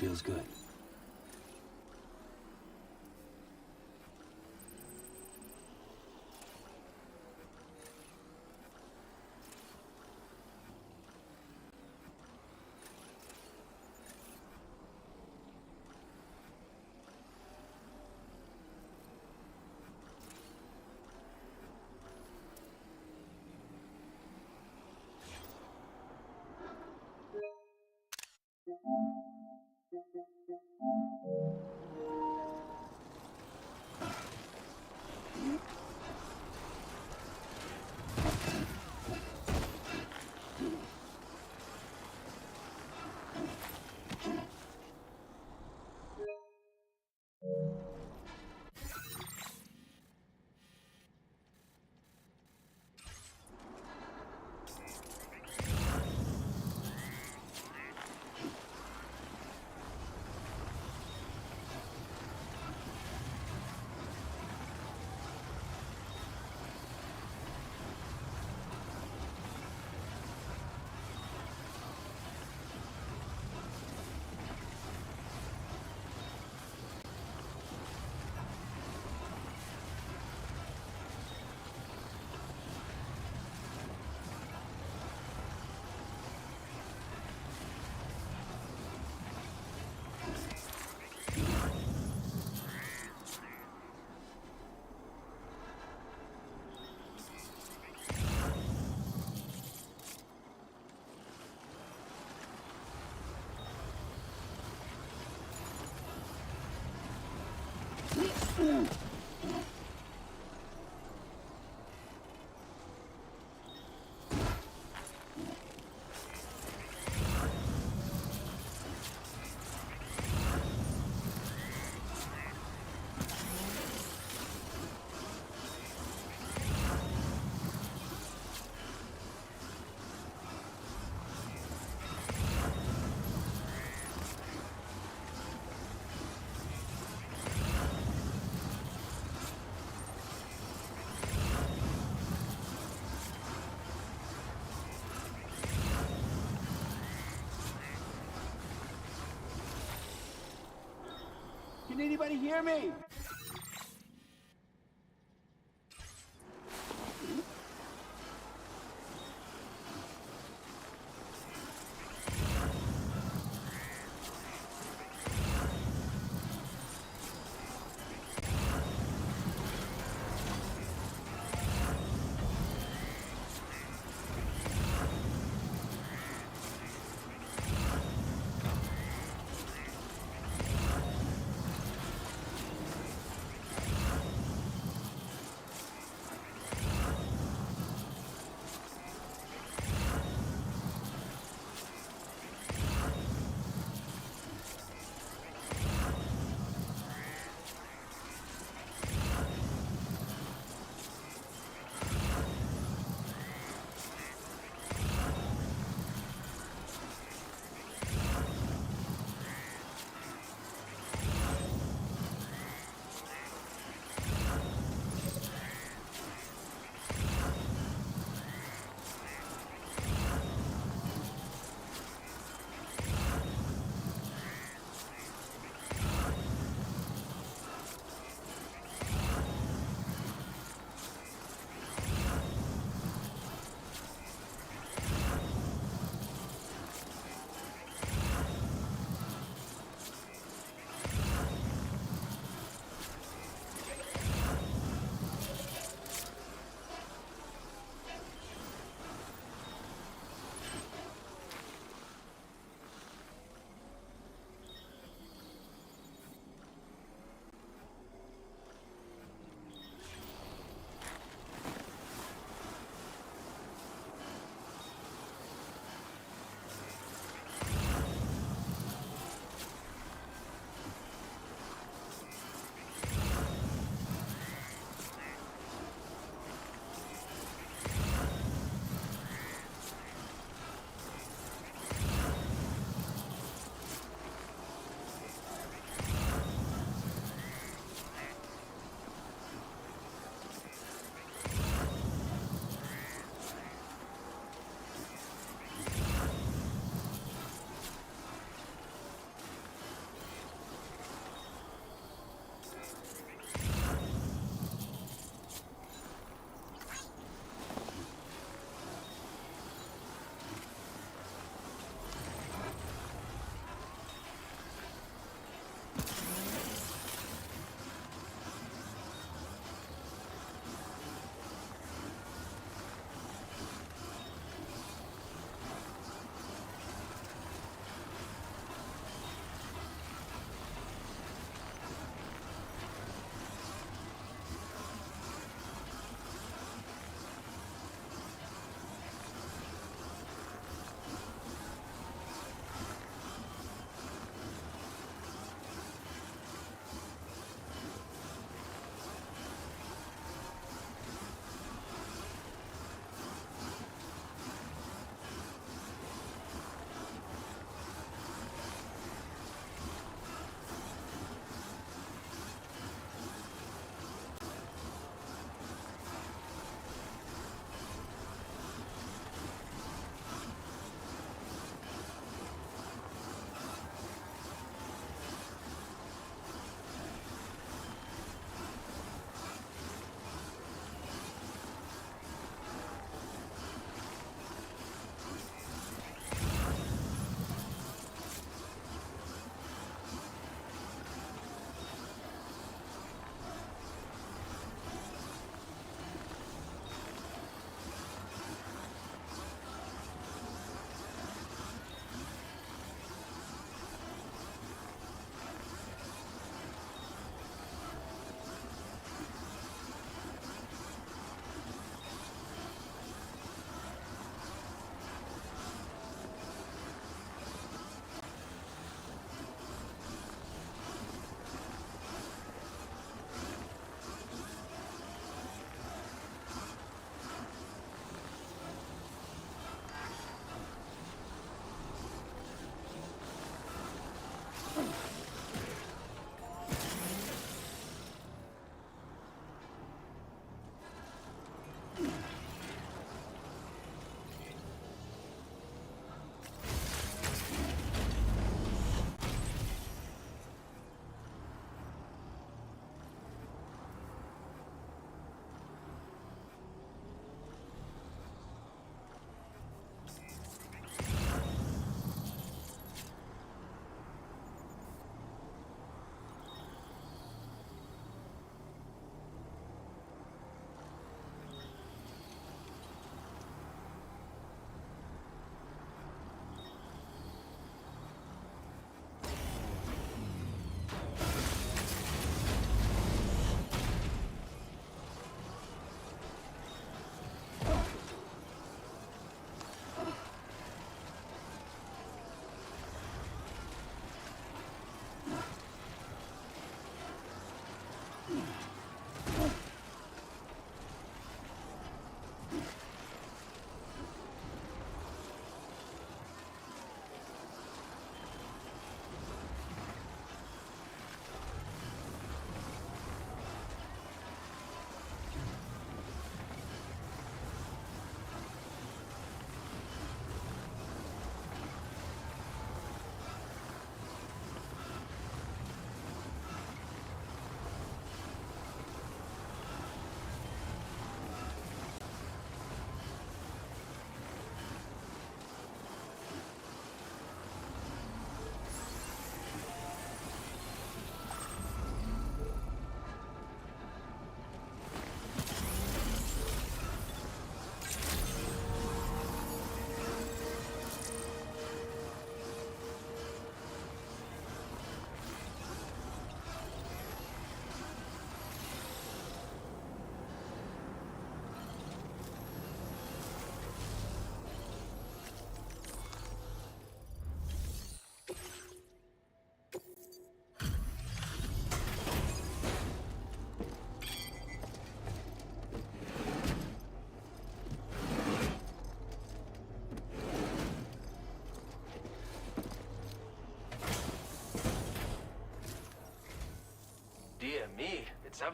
Feels good. Can anybody hear me?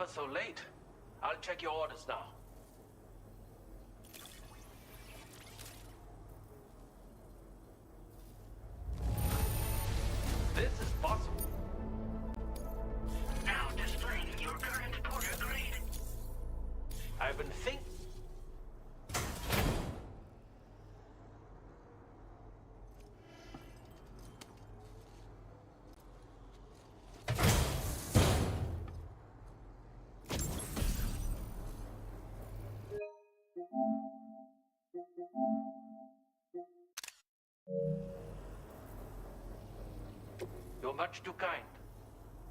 ever so late. I'll check your orders now. This is possible. Now displaying your current porter grade. I've been thinking. You're much too kind.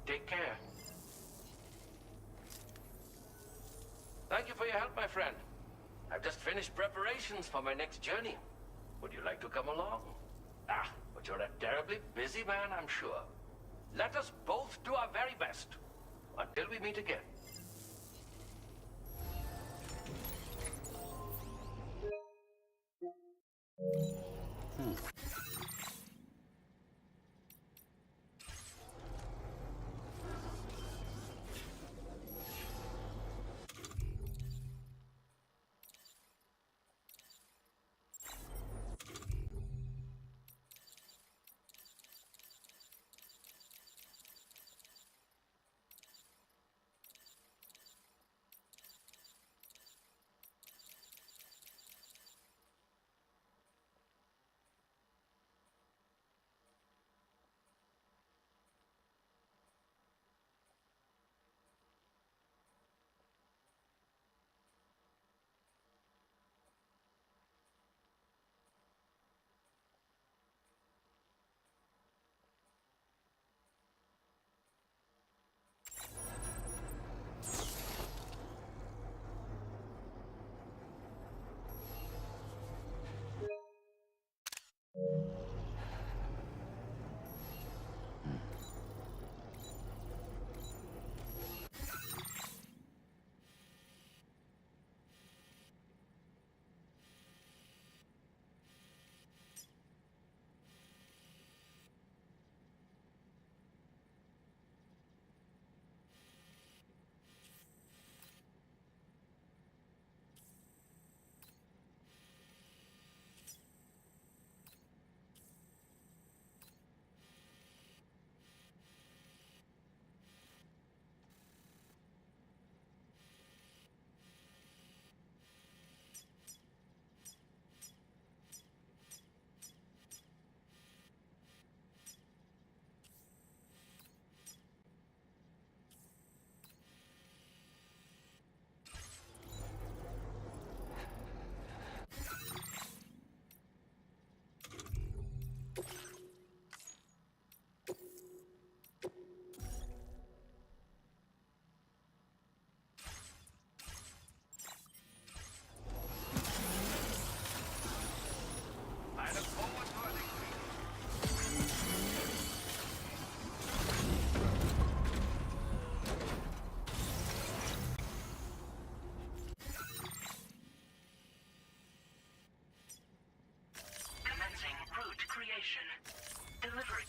Take care. Thank you for your help, my friend. I've just finished preparations for my next journey. Would you like to come along? Ah, but you're a terribly busy man, I'm sure. Let us both do our very best. Until we meet again. Delivery.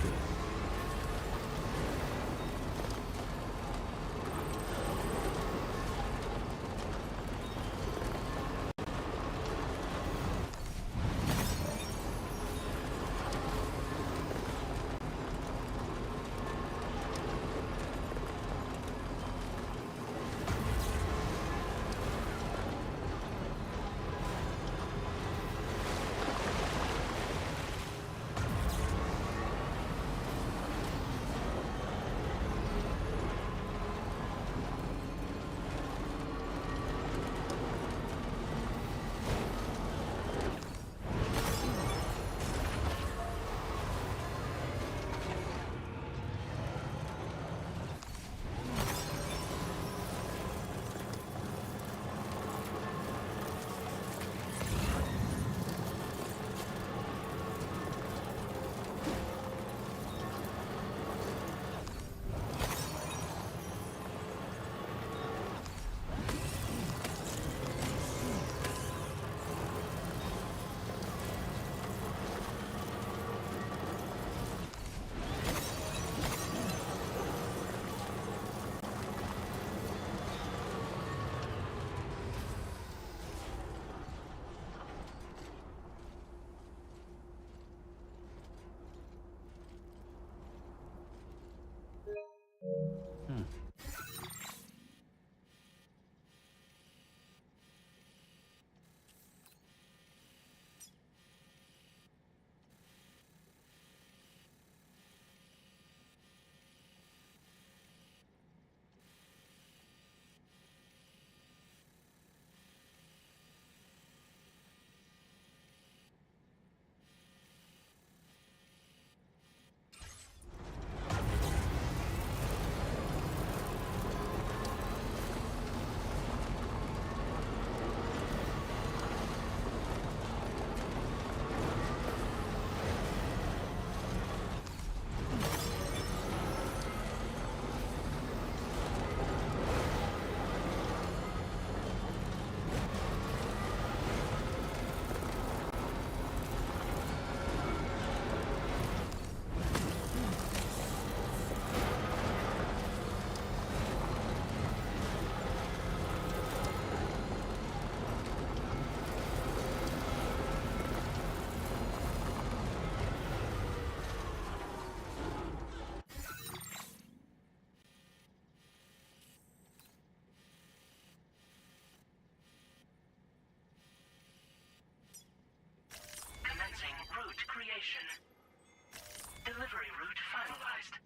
Understood. Commencing route creation. Delivery route finalized.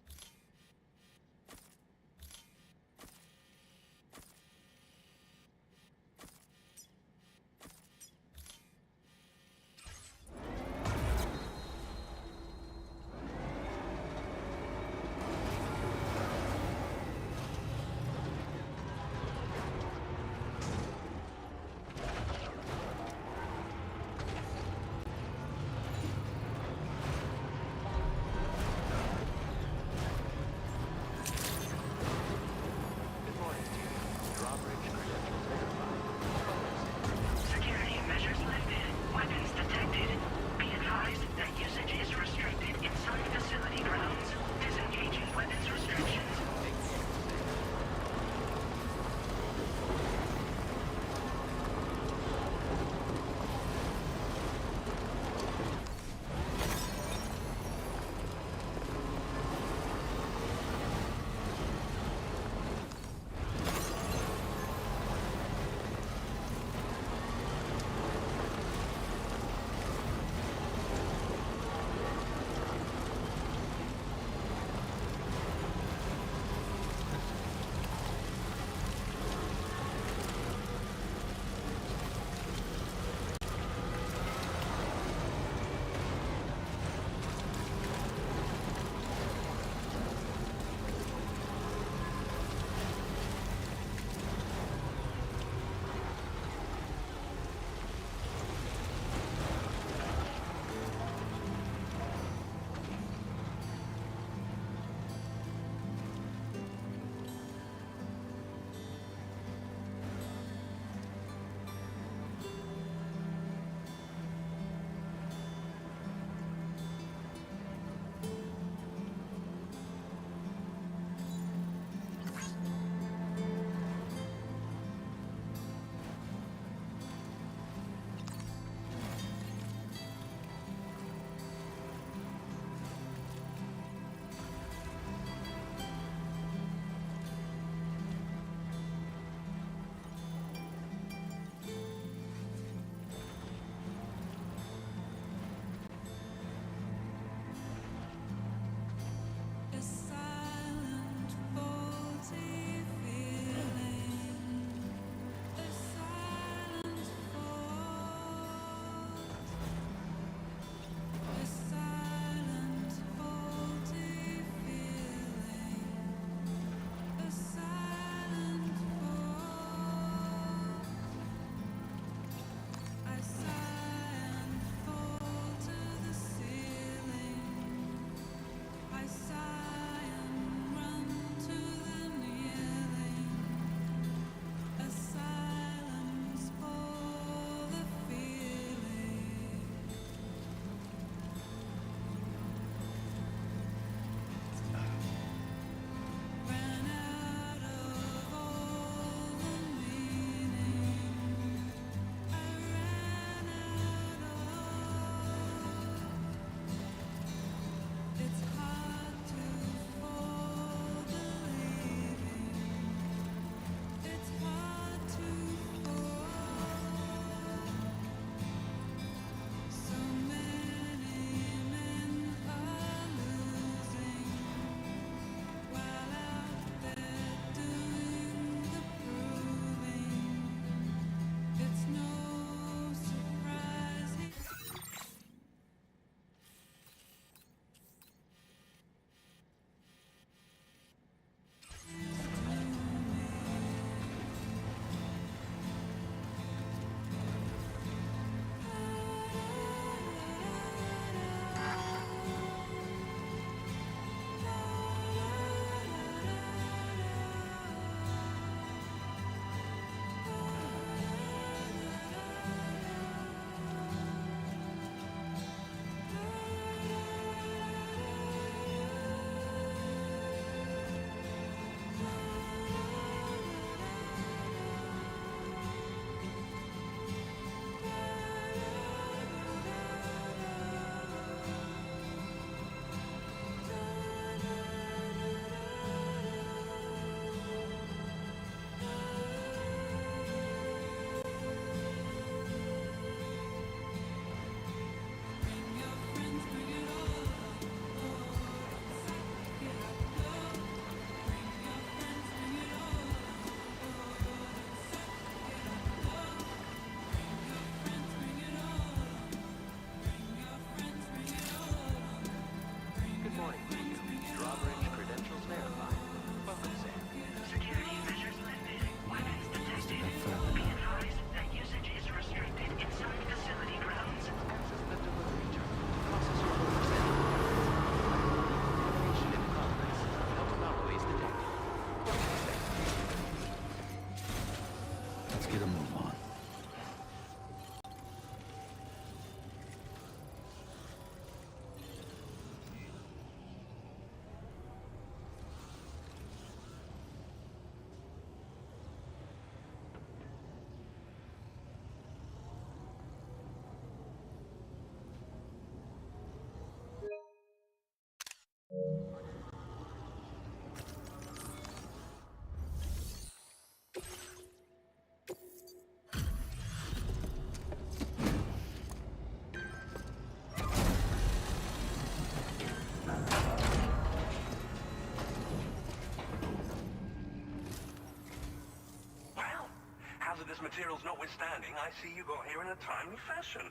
Precious materials notwithstanding, I see you got here in a timely fashion.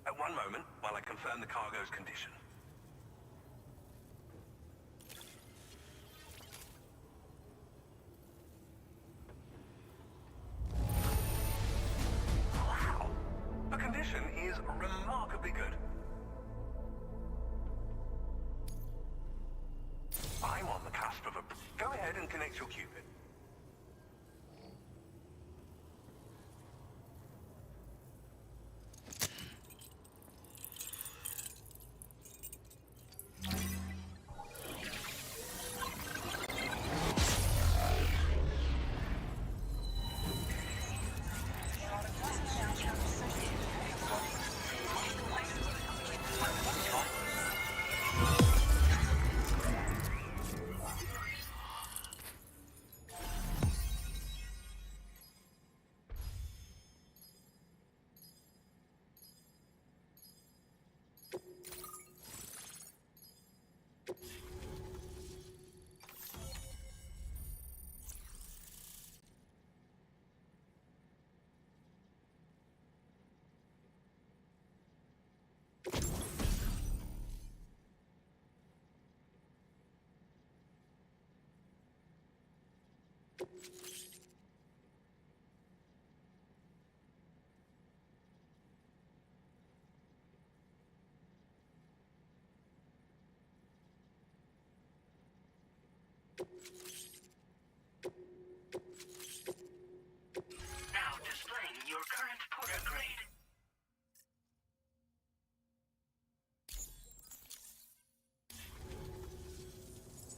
At one moment, while I confirm the cargo's condition. Wow! The condition is remarkably good. I'm on the cusp of a... Go ahead and connect your Cupid. Now displaying your current Porter grade.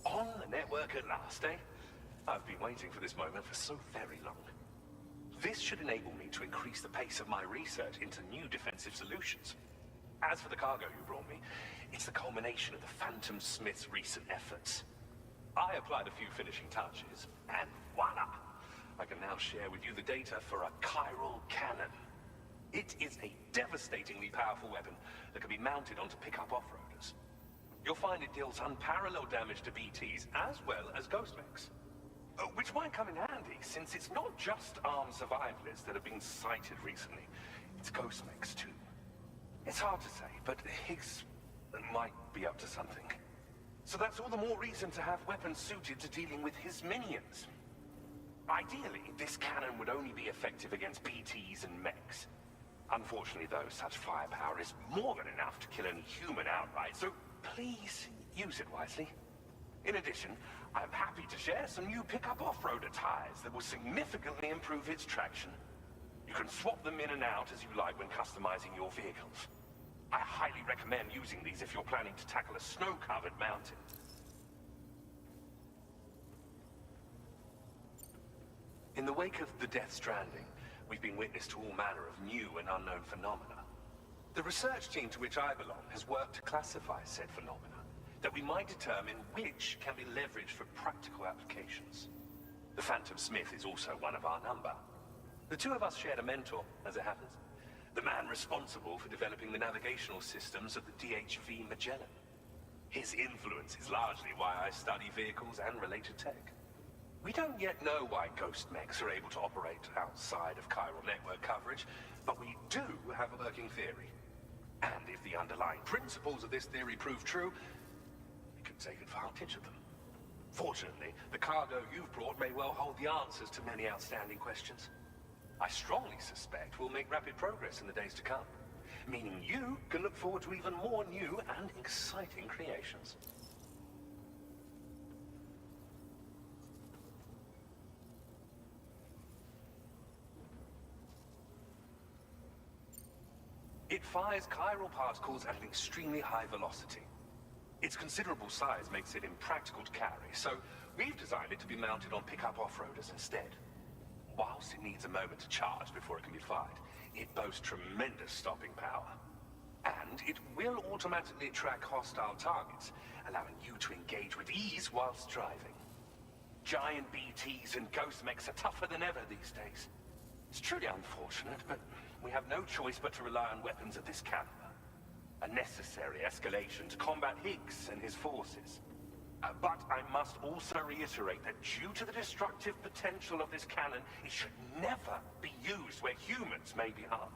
On the network at last, eh? I've been waiting for this moment for so very long. This should enable me to increase the pace of my research into new defensive solutions. As for the cargo you brought me, it's the culmination of the Phantom Smith's recent efforts. I applied a few finishing touches, and voila! I can now share with you the data for a chiral cannon. It is a devastatingly powerful weapon that can be mounted onto pickup off-roaders. You'll find it deals unparalleled damage to BTs as well as ghost mechs. Which might come in handy, since it's not just armed survivalists that have been sighted recently. It's ghost mechs too. It's hard to say, but Higgs might be up to something. So that's all the more reason to have weapons suited to dealing with his minions. Ideally, this cannon would only be effective against BTs and mechs. Unfortunately, though, such firepower is more than enough to kill any human outright, so please use it wisely. In addition, I'm happy to share some new pickup off-roader tires that will significantly improve its traction. You can swap them in and out as you like when customizing your vehicles. I highly recommend using these if you're planning to tackle a snow-covered mountain. In the wake of the Death Stranding, we've been witness to all manner of new and unknown phenomena. The research team to which I belong has worked to classify said phenomena, that we might determine which can be leveraged for practical applications. The Phantom Smith is also one of our number. The two of us shared a mentor, as it happens. The man responsible for developing the navigational systems of the DHV Magellan. His influence is largely why I study vehicles and related tech. We don't yet know why ghost mechs are able to operate outside of chiral network coverage, but we do have a working theory. And if the underlying principles of this theory prove true, we can take advantage of them. Fortunately, the cargo you've brought may well hold the answers to many outstanding questions. I strongly suspect we'll make rapid progress in the days to come, meaning you can look forward to even more new and exciting creations. It fires chiral particles at an extremely high velocity. Its considerable size makes it impractical to carry, so we've designed it to be mounted on pickup off-roaders instead. Whilst it needs a moment to charge before it can be fired, it boasts tremendous stopping power. And it will automatically track hostile targets, allowing you to engage with ease whilst driving. Giant BTs and ghost mechs are tougher than ever these days. It's truly unfortunate, but we have no choice but to rely on weapons of this caliber. A necessary escalation to combat Higgs and his forces. But I must also reiterate that due to the destructive potential of this cannon, it should never be used where humans may be harmed.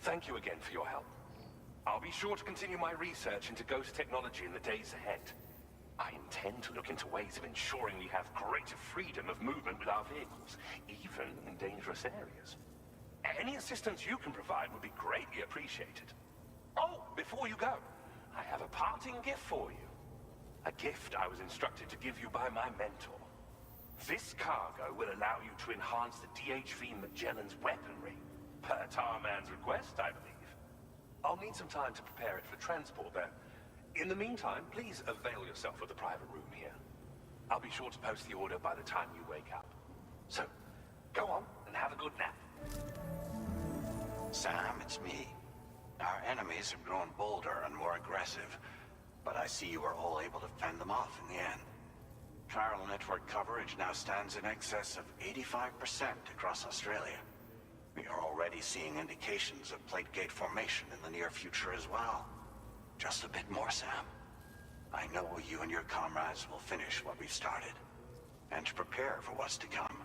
Thank you again for your help. I'll be sure to continue my research into ghost technology in the days ahead. I intend to look into ways of ensuring we have greater freedom of movement with our vehicles, even in dangerous areas. Any assistance you can provide would be greatly appreciated. Oh, before you go, I have a parting gift for you. A gift I was instructed to give you by my mentor. This cargo will allow you to enhance the DHV Magellan's weaponry, per Tarman's request, I believe. I'll need some time to prepare it for transport, though. In the meantime, please avail yourself of the private room here. I'll be sure to post the order by the time you wake up. So, go on and have a good nap. Sam, it's me. Our enemies have grown bolder and more aggressive, but I see you were all able to fend them off in the end. Chiral network coverage now stands in excess of 85% across Australia. We are already seeing indications of plate gate formation in the near future as well. Just a bit more, Sam. I know you and your comrades will finish what we've started, and to prepare for what's to come.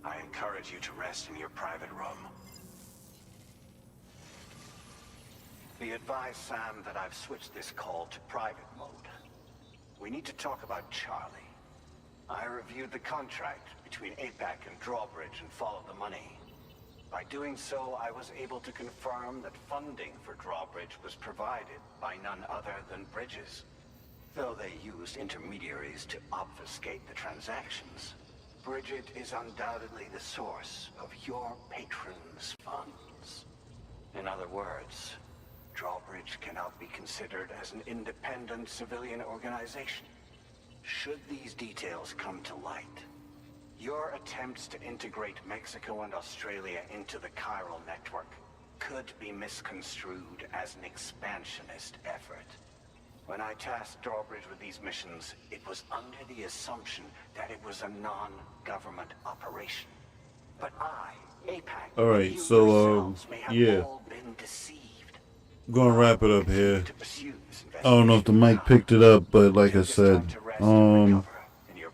I encourage you to rest in your private room. Be advised, Sam, that I've switched this call to private mode. We need to talk about Charlie. I reviewed the contract between APAC and Drawbridge and followed the money. By doing so, I was able to confirm that funding for Drawbridge was provided by none other than Bridges. Though they used intermediaries to obfuscate the transactions, Bridget is undoubtedly the source of your patrons' funds. In other words, Drawbridge cannot be considered as an independent civilian organization. Should these details come to light, your attempts to integrate Mexico and Australia into the chiral network could be misconstrued as an expansionist effort. When I tasked Drawbridge with these missions, it was under the assumption that it was a non-government operation. But I, APAC, Alright, you so, yourselves may have yeah. all been deceived. I'm gonna wrap it up here. I don't know if the mic picked it up, but like I said,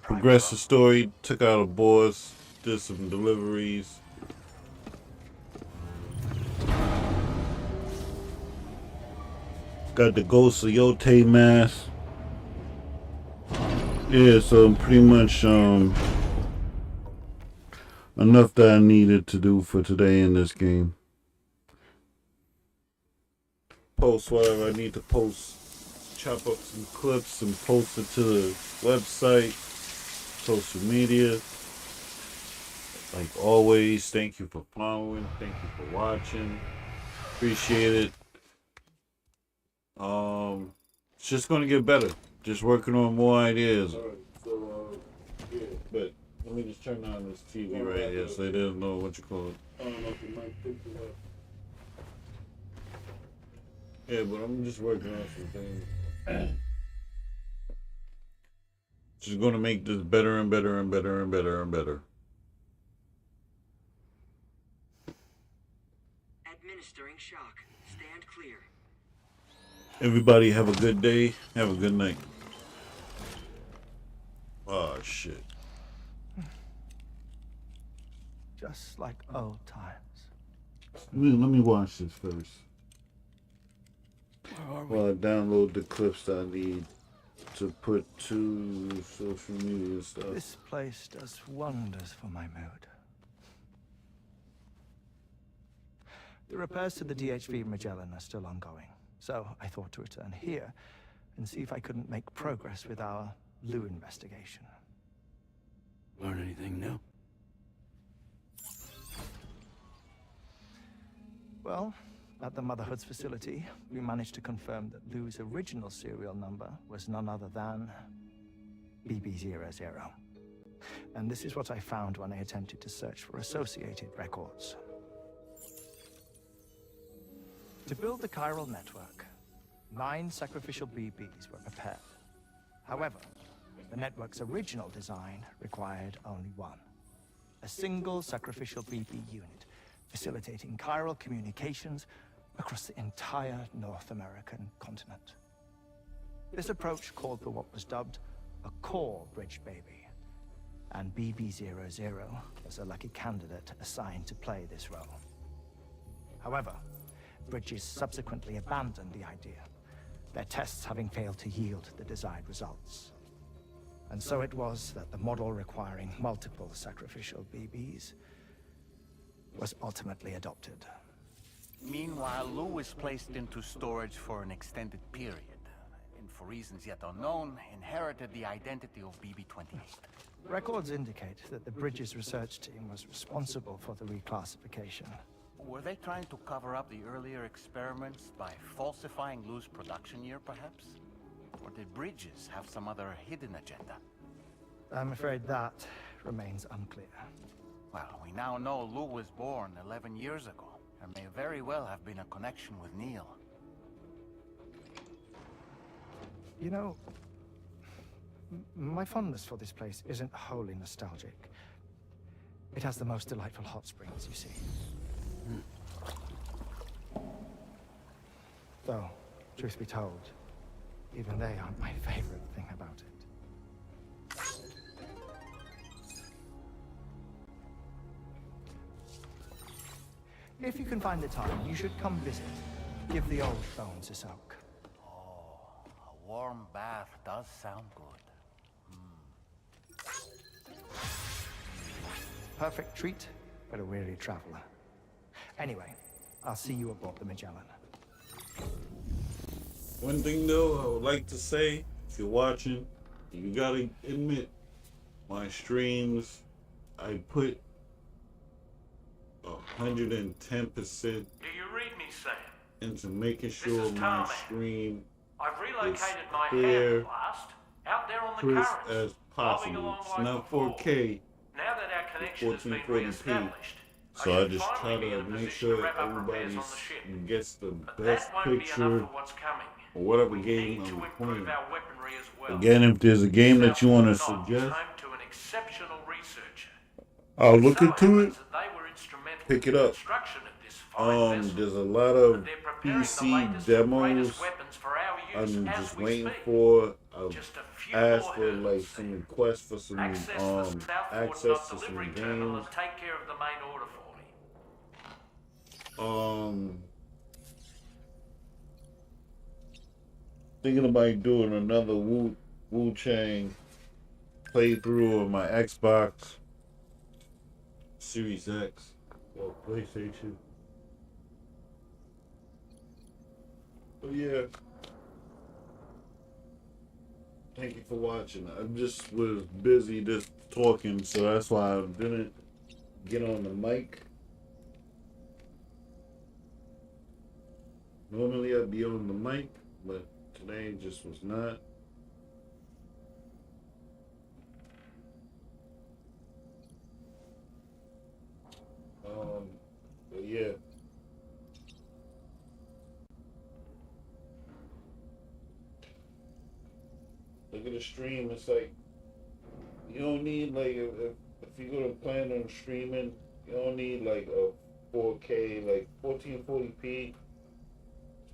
progressed the story, took out a boss, did some deliveries. Got the Ghost of Yote mask. Yeah, so pretty much enough that I needed to do for today in this game. Post whatever I need to post, chop up some clips and post it to the website, social media. Like always, thank you for following, thank you for watching, appreciate it. It's just gonna get better, just working on more ideas. Alright, so yeah, but let me just turn on this TV right here so they don't know what you call it. I don't know if you might pick it up. Yeah, but I'm just working on some things. Just gonna make this better and better and better and better and better. Administering shock. Stand clear. Everybody have a good day. Have a good night. Oh shit. Just like old times. Let me watch this first. While I download the clips that I need to put to social media stuff. This place does wonders for my mood. The repairs to the DHV Magellan are still ongoing, so I thought to return here and see if I couldn't make progress with our Lou investigation. Learn anything new? Well, at the Motherhood's facility, we managed to confirm that Lou's original serial number was none other than BB00. And this is what I found when I attempted to search for associated records. To build the chiral network, 9 sacrificial BBs were prepared. However, the network's original design required only 1. A single sacrificial BB unit, facilitating chiral communications across the entire North American continent. This approach called for what was dubbed a core bridge baby, and BB-00 was a lucky candidate assigned to play this role. However, Bridges subsequently abandoned the idea, their tests having failed to yield the desired results. And so it was that the model requiring multiple sacrificial BBs was ultimately adopted. Meanwhile, Lou was placed into storage for an extended period, and for reasons yet unknown, inherited the identity of BB-28. Records indicate that the Bridges research team was responsible for the reclassification. Were they trying to cover up the earlier experiments by falsifying Lou's production year, perhaps? Or did Bridges have some other hidden agenda? I'm afraid that remains unclear. Well, we now know Lou was born 11 years ago. There may very well have been a connection with Neil. You know, my fondness for this place isn't wholly nostalgic. It has the most delightful hot springs, you see. Though, truth be told, even they aren't my favorite thing about it. If you can find the time, you should come visit. Give the old bones a soak. Oh, a warm bath does sound good. Perfect treat for a weary traveler. Anyway, I'll see you aboard the Magellan. One thing though, I would like to say, if you're watching, you gotta admit, my streams, I put 110% Do you read me, Sam? into making sure my stream I've is relocated my clear, blast out there on the crisp currents. as possible. It's not 4K, Now that our connection has been 1440p. re-established, So I just try to make sure everybody gets the best picture or whatever game I'm playing. Again, if there's a game that you want to suggest, I'll look into it, pick it up. There's a lot of PC demos I'm just waiting for. I've asked for like some requests for some access to some games. Thinking about doing another Wu Chang playthrough of my Xbox Series X or PlayStation. But yeah, thank you for watching. I just was busy just talking, so that's why I didn't get on the mic. Normally I'd be on the mic, but today just was not. But yeah. Look at the stream, it's like, you don't need like, if you're gonna plan on streaming, you don't need like a 4K, like 1440p.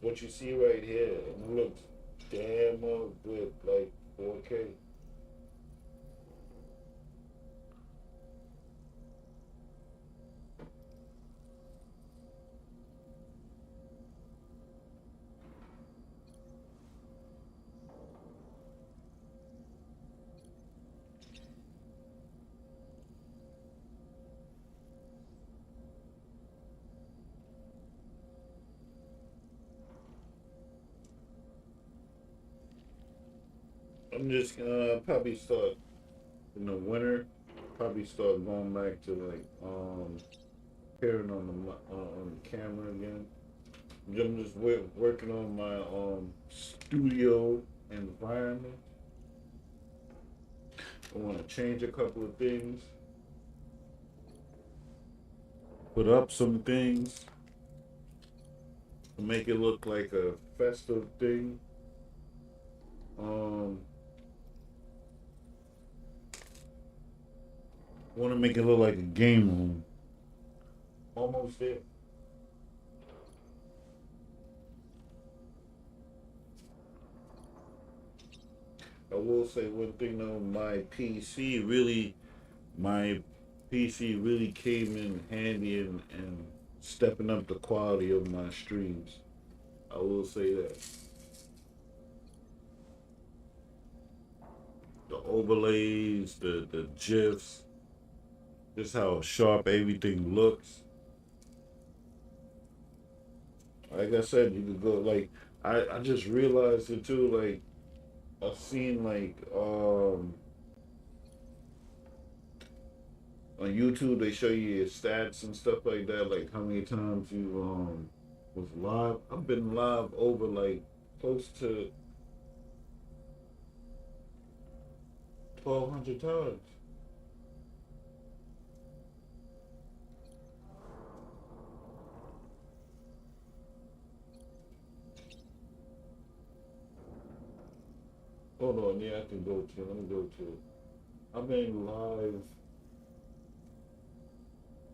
What you see right here, it looks damn good, like 4K. I'm just gonna probably start in the winter. Probably start going back to like appearing on the camera again. I'm just working on my studio environment. I want to change a couple of things, put up some things to make it look like a festive thing. Want to make it look like a game room. Almost there. I will say one thing though, my PC really came in handy and stepping up the quality of my streams. I will say that. The overlays, the GIFs, just how sharp everything looks. Like I said, you could go like I just realized it too, like I've seen like on YouTube they show you your stats and stuff like that, like how many times you was live. I've been live over like close to 1,200 times. Hold on, yeah, I can go to. Let me go to it. I've been live.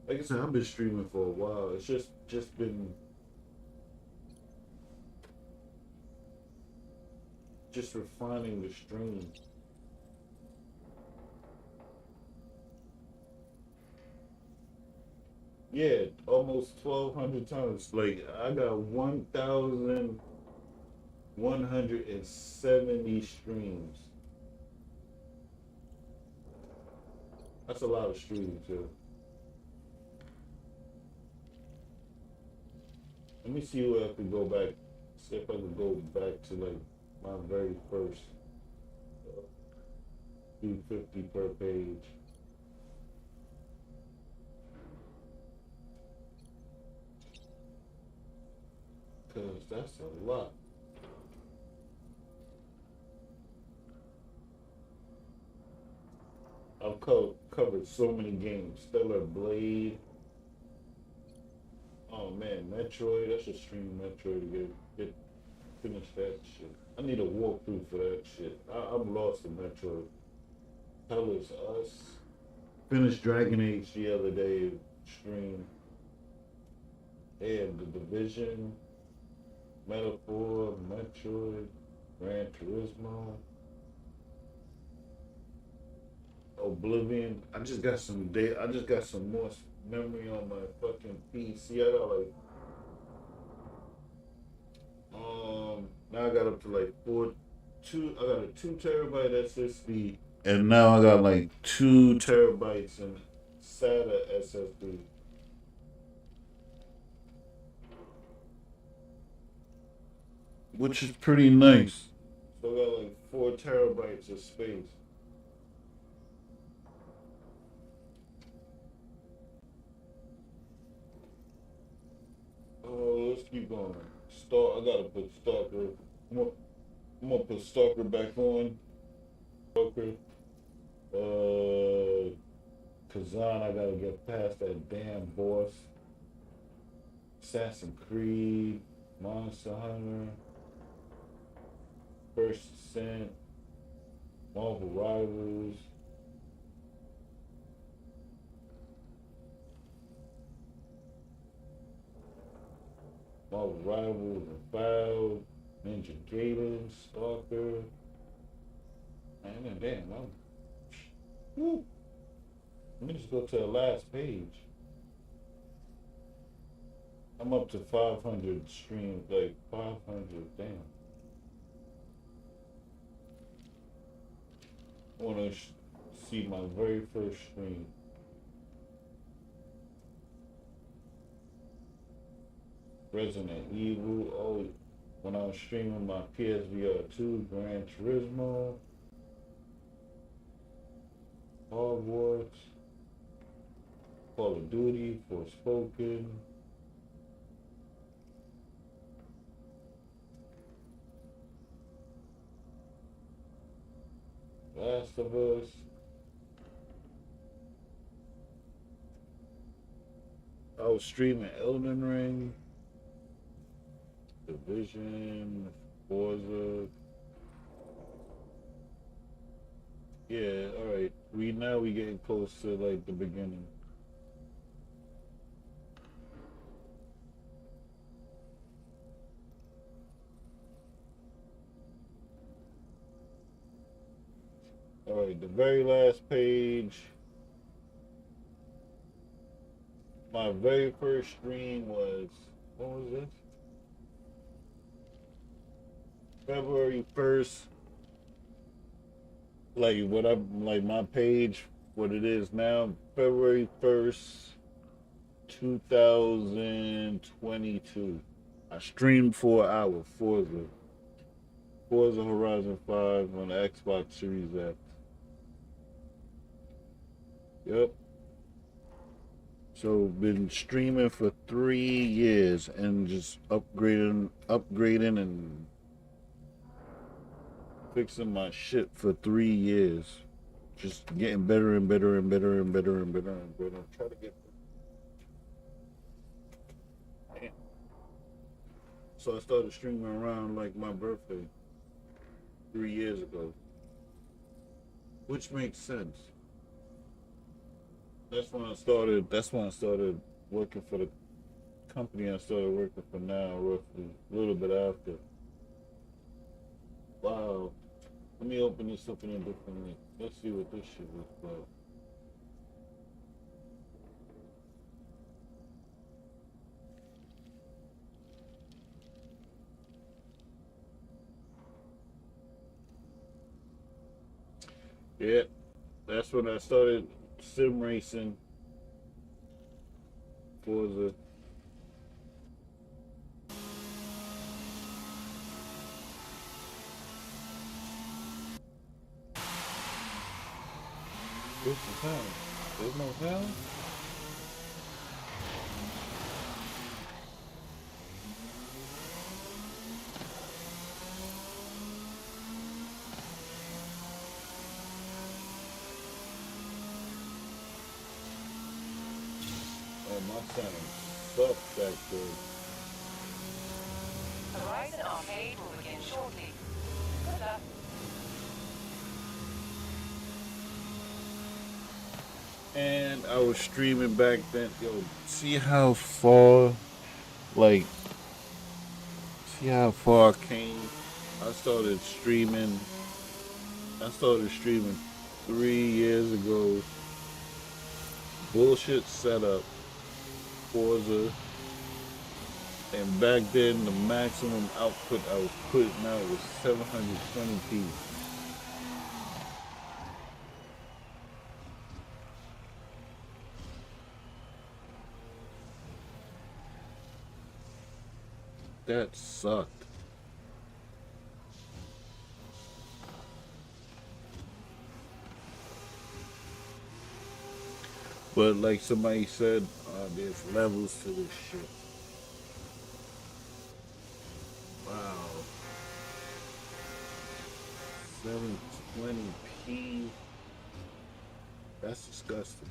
Like I said, I've been streaming for a while. It's just been just refining the stream. Yeah, almost 1,200 times. Like I got 1,170 streams. That's a lot of streams, too. Let me see where I can go back. See if I can go back to like my very first 250 per page. Cause that's a lot. I've covered so many games. Stellar Blade. Oh man, Metroid. I should stream Metroid to get finish that shit. I need a walkthrough for that shit. I'm lost in Metroid. Hell is Us. Finished Dragon Age the other day. Stream. And The Division. Metaphor. Metroid. Gran Turismo. Oblivion. I just got some more memory on my fucking PC. I got like now I got up to like I got a 2 terabyte SSD and now I got like 2 terabytes in SATA SSD. Which is pretty nice. So I got like 4 terabytes of space. Oh, let's keep going. I gotta put Stalker. I'm gonna put Stalker back on. Stalker. Kazan, I gotta get past that damn boss. Assassin's Creed. Monster Hunter. First Ascent. Marvel Rivals. Marvel Rivals and Foul, Ninja Gaiden, Stalker. Man, damn, woo. Let me just go to the last page. I'm up to 500 streams, like 500, damn. I want to see my very first stream. Resident Evil. Oh, when I was streaming my PSVR 2, Gran Turismo, Hogwarts, Call of Duty, Forspoken, Last of Us, I was streaming Elden Ring, Division, Forza. Yeah, alright. We getting close to like the beginning. Alright, the very last page. My very first stream was, what was this? February 1st. Like what I'm like my page, what it is now, February 1st, 2022. I streamed for an hour, Forza Horizon 5 on the Xbox Series X. Yep. So been streaming for 3 years and just upgrading and fixing my shit for 3 years. Just getting better and better and better and better and better and better. Try to get. Damn. So I started streaming around like my birthday 3 years ago, which makes sense. That's when I started. That's when I started working for the company I started working for now, roughly a little bit after. Wow. Let me open this up in a different link. Let's see what this shit is about. Yeah, that's when I started sim racing. Forza. What's the sound? There's no sound? Oh, my sound sucks back there. Horizon Arcade will begin shortly. Good luck. And I was streaming back then. Yo, see how far, like, see how far I came? I started streaming 3 years ago. Bullshit setup, Forza. And back then, the maximum output I was putting out was 720p. That sucked. But like somebody said, there's levels to this shit. Wow. 720p. That's disgusting.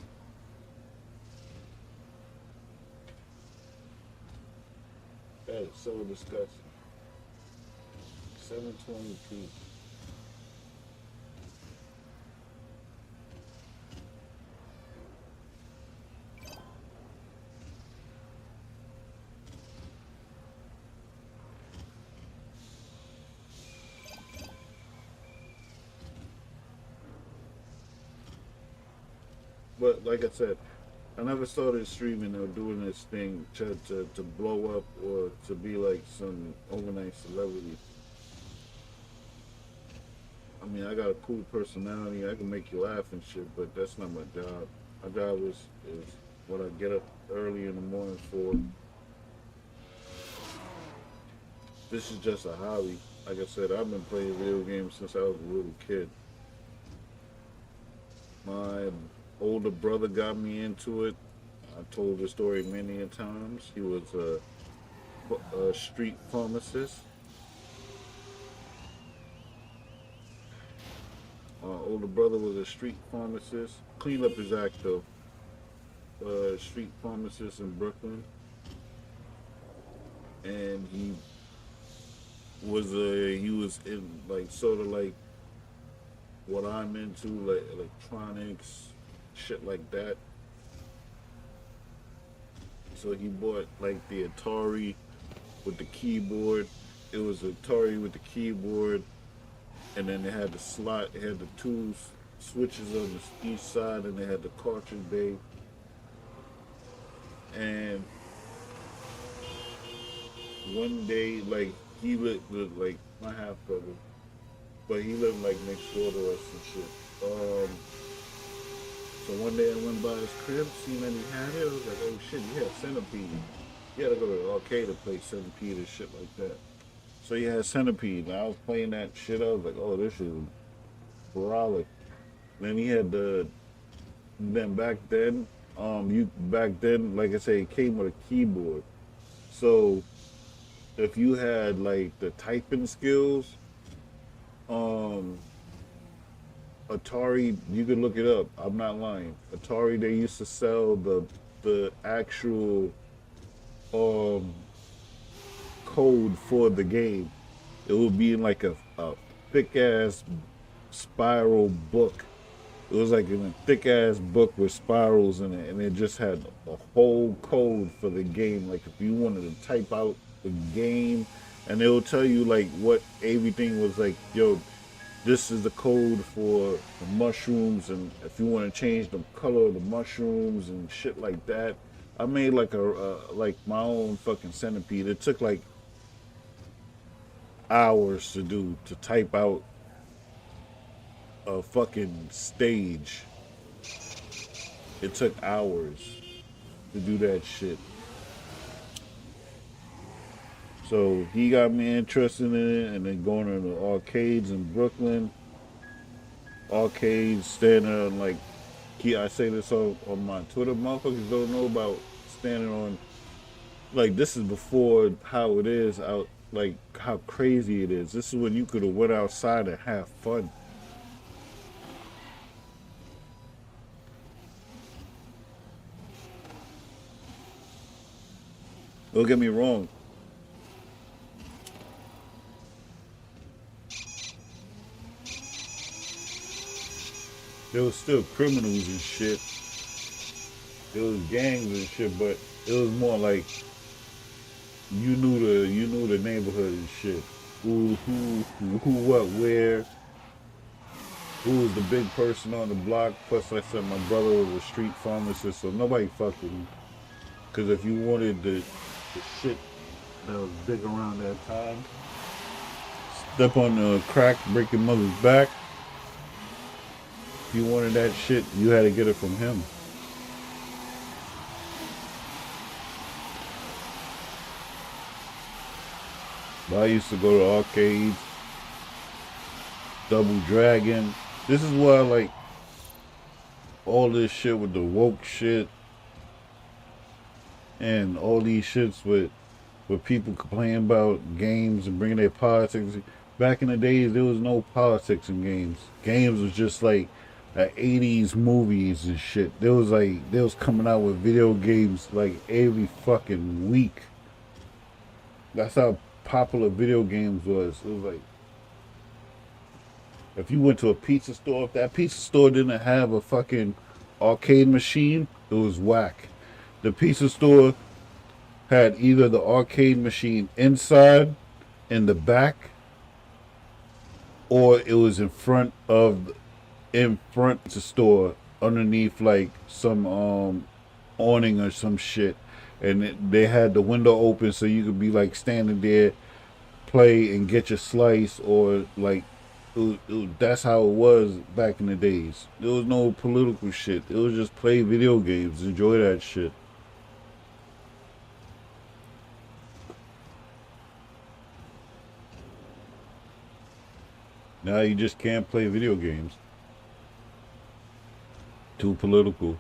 That is so disgusting. 720p. But like I said, I never started streaming or doing this thing to blow up or to be like some overnight celebrity. I mean, I got a cool personality. I can make you laugh and shit, but that's not my job. My job is what I get up early in the morning for. This is just a hobby. Like I said, I've been playing video games since I was a little kid. My older brother got me into it. I told the story many a times. He was a street pharmacist. My older brother was a street pharmacist. Cleaned up his act though. Street pharmacist in Brooklyn. And he was in like sort of like what I'm into, like electronics, shit like that. So he bought like the Atari with the keyboard. It was Atari with the keyboard, and then it had the slot. It had the two switches on the east side, and they had the cartridge bay. And one day, like, he lived with, like, my half brother, but he lived like next door to us and shit. So one day I went by his crib, seen that he had it. I was like, oh shit, he had Centipede. You had to go to the arcade to play Centipede and shit like that. So he had Centipede, and I was playing that shit. I was like, oh, this shit is brolic. Then he had then back then, like I say, it came with a keyboard. So if you had like the typing skills, Atari, you could look it up. I'm not lying. Atari, they used to sell the actual code for the game. It would be in like a thick ass spiral book. It was like in a thick ass book with spirals in it, and it just had a whole code for the game. Like if you wanted to type out the game, and it will tell you like what everything was like. Yo, this is the code for the mushrooms, and if you want to change the color of the mushrooms and shit like that. I made like like my own fucking Centipede. It took like hours to type out a fucking stage. It took hours to do that shit. So he got me interested in it, and then going to the arcades in Brooklyn. Arcades, standing on like, I say this on my Twitter. Motherfuckers don't know about standing on, like, this is before how it is out, like how crazy it is. This is when you could have went outside and have fun. Don't get me wrong. There was still criminals and shit. There was gangs and shit, but it was more like you knew the neighborhood and shit. Who, what, where. Who was the big person on the block? Plus, like I said, my brother was a street pharmacist, so nobody fucked with him. Because if you wanted the shit that was big around that time, step on the crack, break your mother's back. If you wanted that shit, you had to get it from him. But I used to go to arcades, Double Dragon. This is why I like all this shit with the woke shit and all these shits with people complaining about games and bringing their politics. Back in the days, there was no politics in games. Games was just like 80s movies and shit. They was coming out with video games like every fucking week. That's how popular video games was. It was like, if you went to a pizza store, if that pizza store didn't have a fucking arcade machine, it was whack. The pizza store had either the arcade machine inside, in the back, or it was in front of the store, underneath like some awning or some shit, and they had the window open so you could be like standing there, play and get your slice, or like that's how it was back in the days. There was no political shit. It was just play video games, enjoy that shit. Now you just can't play video games. Too political.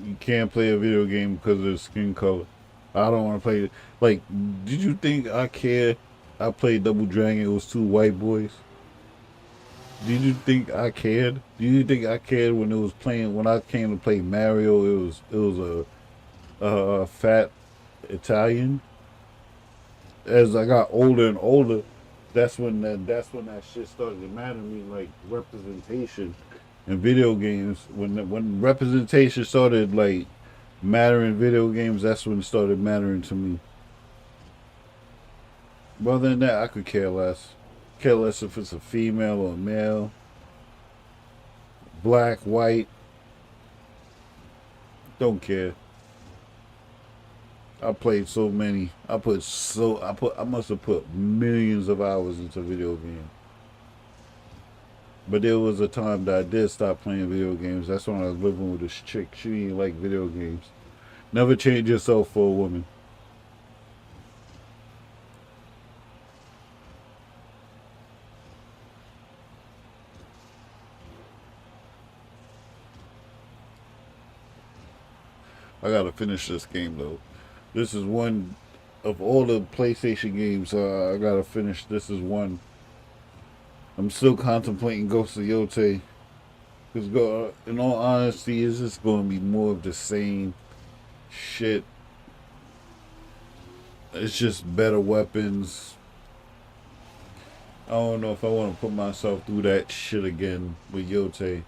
You can't play a video game because of the skin color. I don't want to play it. Like, did you think I cared? I played Double Dragon. It was two white boys. Did you think I cared? Do you think I cared when it was playing? When I came to play Mario, it was a fat Italian. As I got older and older, that's when that shit started to matter to me, like representation in video games. When representation started like mattering in video games, that's when it started mattering to me. But other than that, I could care less. Care less if it's a female or a male. Black, white. Don't care. I played so many. I must have put millions of hours into video games. But there was a time that I did stop playing video games. That's when I was living with this chick. She didn't like video games. Never change yourself for a woman. I gotta finish this game though. This is one of all the PlayStation games I gotta finish. This is one. I'm still contemplating Ghost of Yotei. Because in all honesty, it's just going to be more of the same shit. It's just better weapons. I don't know if I want to put myself through that shit again with Yotei.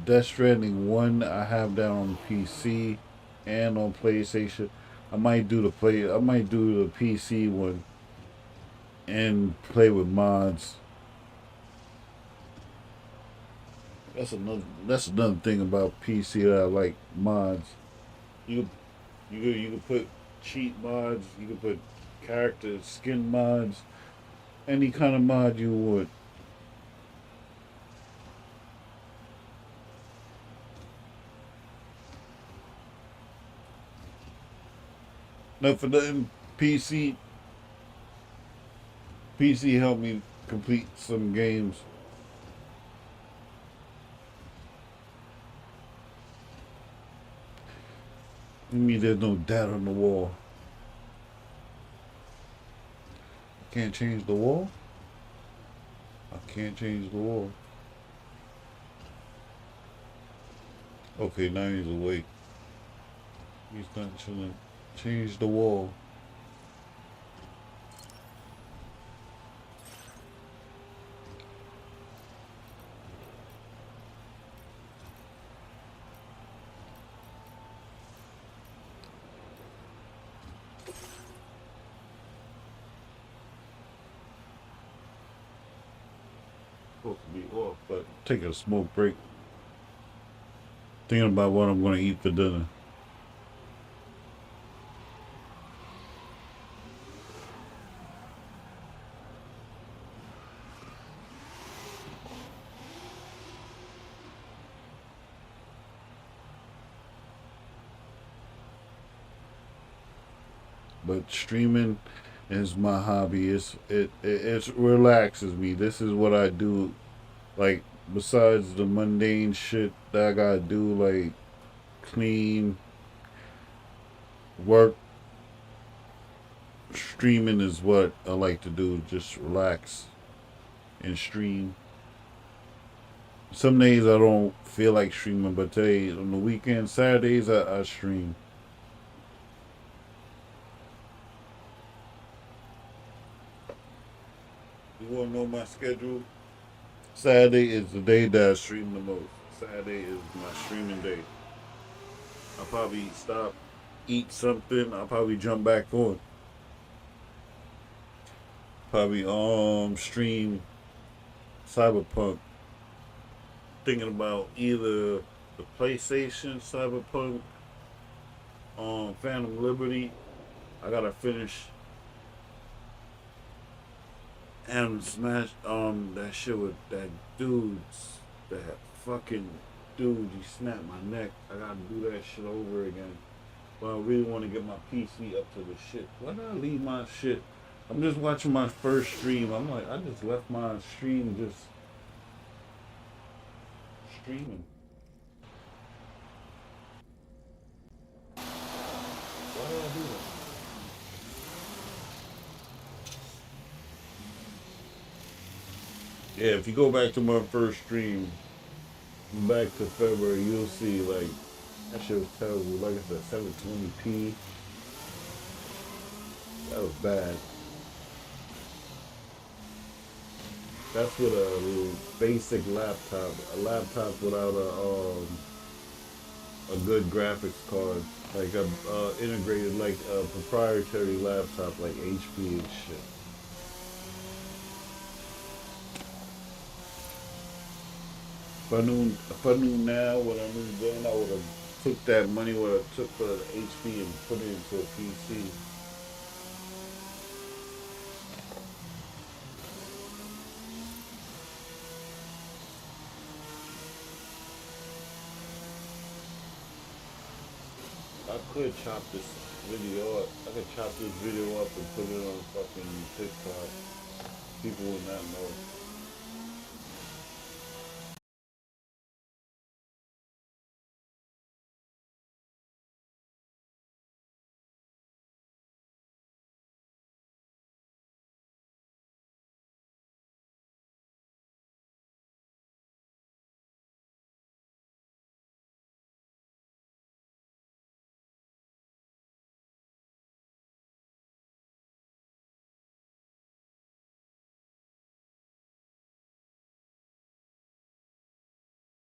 Death Stranding 1 I have that on PC and on PlayStation. I might do the PC one and play with mods. That's another thing about PC that I like, mods. You can put cheat mods, you can put character skin mods, any kind of mod you want. Now for nothing, PC helped me complete some games. I mean, there's no data on the wall. I can't change the wall? I can't change the wall. Okay, now he's awake. He's not chilling. Change the wall. Supposed to be off, but taking a smoke break. Thinking about what I'm going to eat for dinner. But streaming is my hobby. It relaxes me. This is what I do. Like, besides the mundane shit that I gotta do, like clean, work, streaming is what I like to do. Just relax and stream. Some days I don't feel like streaming, but today, on the weekend, Saturdays, I stream. You want to know my schedule? Saturday is the day that I stream the most. Saturday is my streaming day. I'll probably stop, eat something. I'll probably jump back on. Probably stream Cyberpunk. Thinking about either the PlayStation Cyberpunk, Phantom Liberty. I gotta finish and smash that shit with that fucking dude. He snapped my neck. I gotta do that shit over again. But I really want to get my PC up to the shit. Why did I leave my shit? I'm just watching my first stream. I'm like, I just left my stream just streaming. Why did I do that? Yeah, if you go back to my first stream, back to February, you'll see, like, that shit was terrible. Like I said, 720p. That was bad. That's with a basic laptop. A laptop without a good graphics card. Like a integrated, like a proprietary laptop like HP and shit. If I knew now what I knew then, I would have took that money what I took for the HP and put it into a PC. I could chop this video up. I could chop this video up and put it on fucking TikTok. People would not know.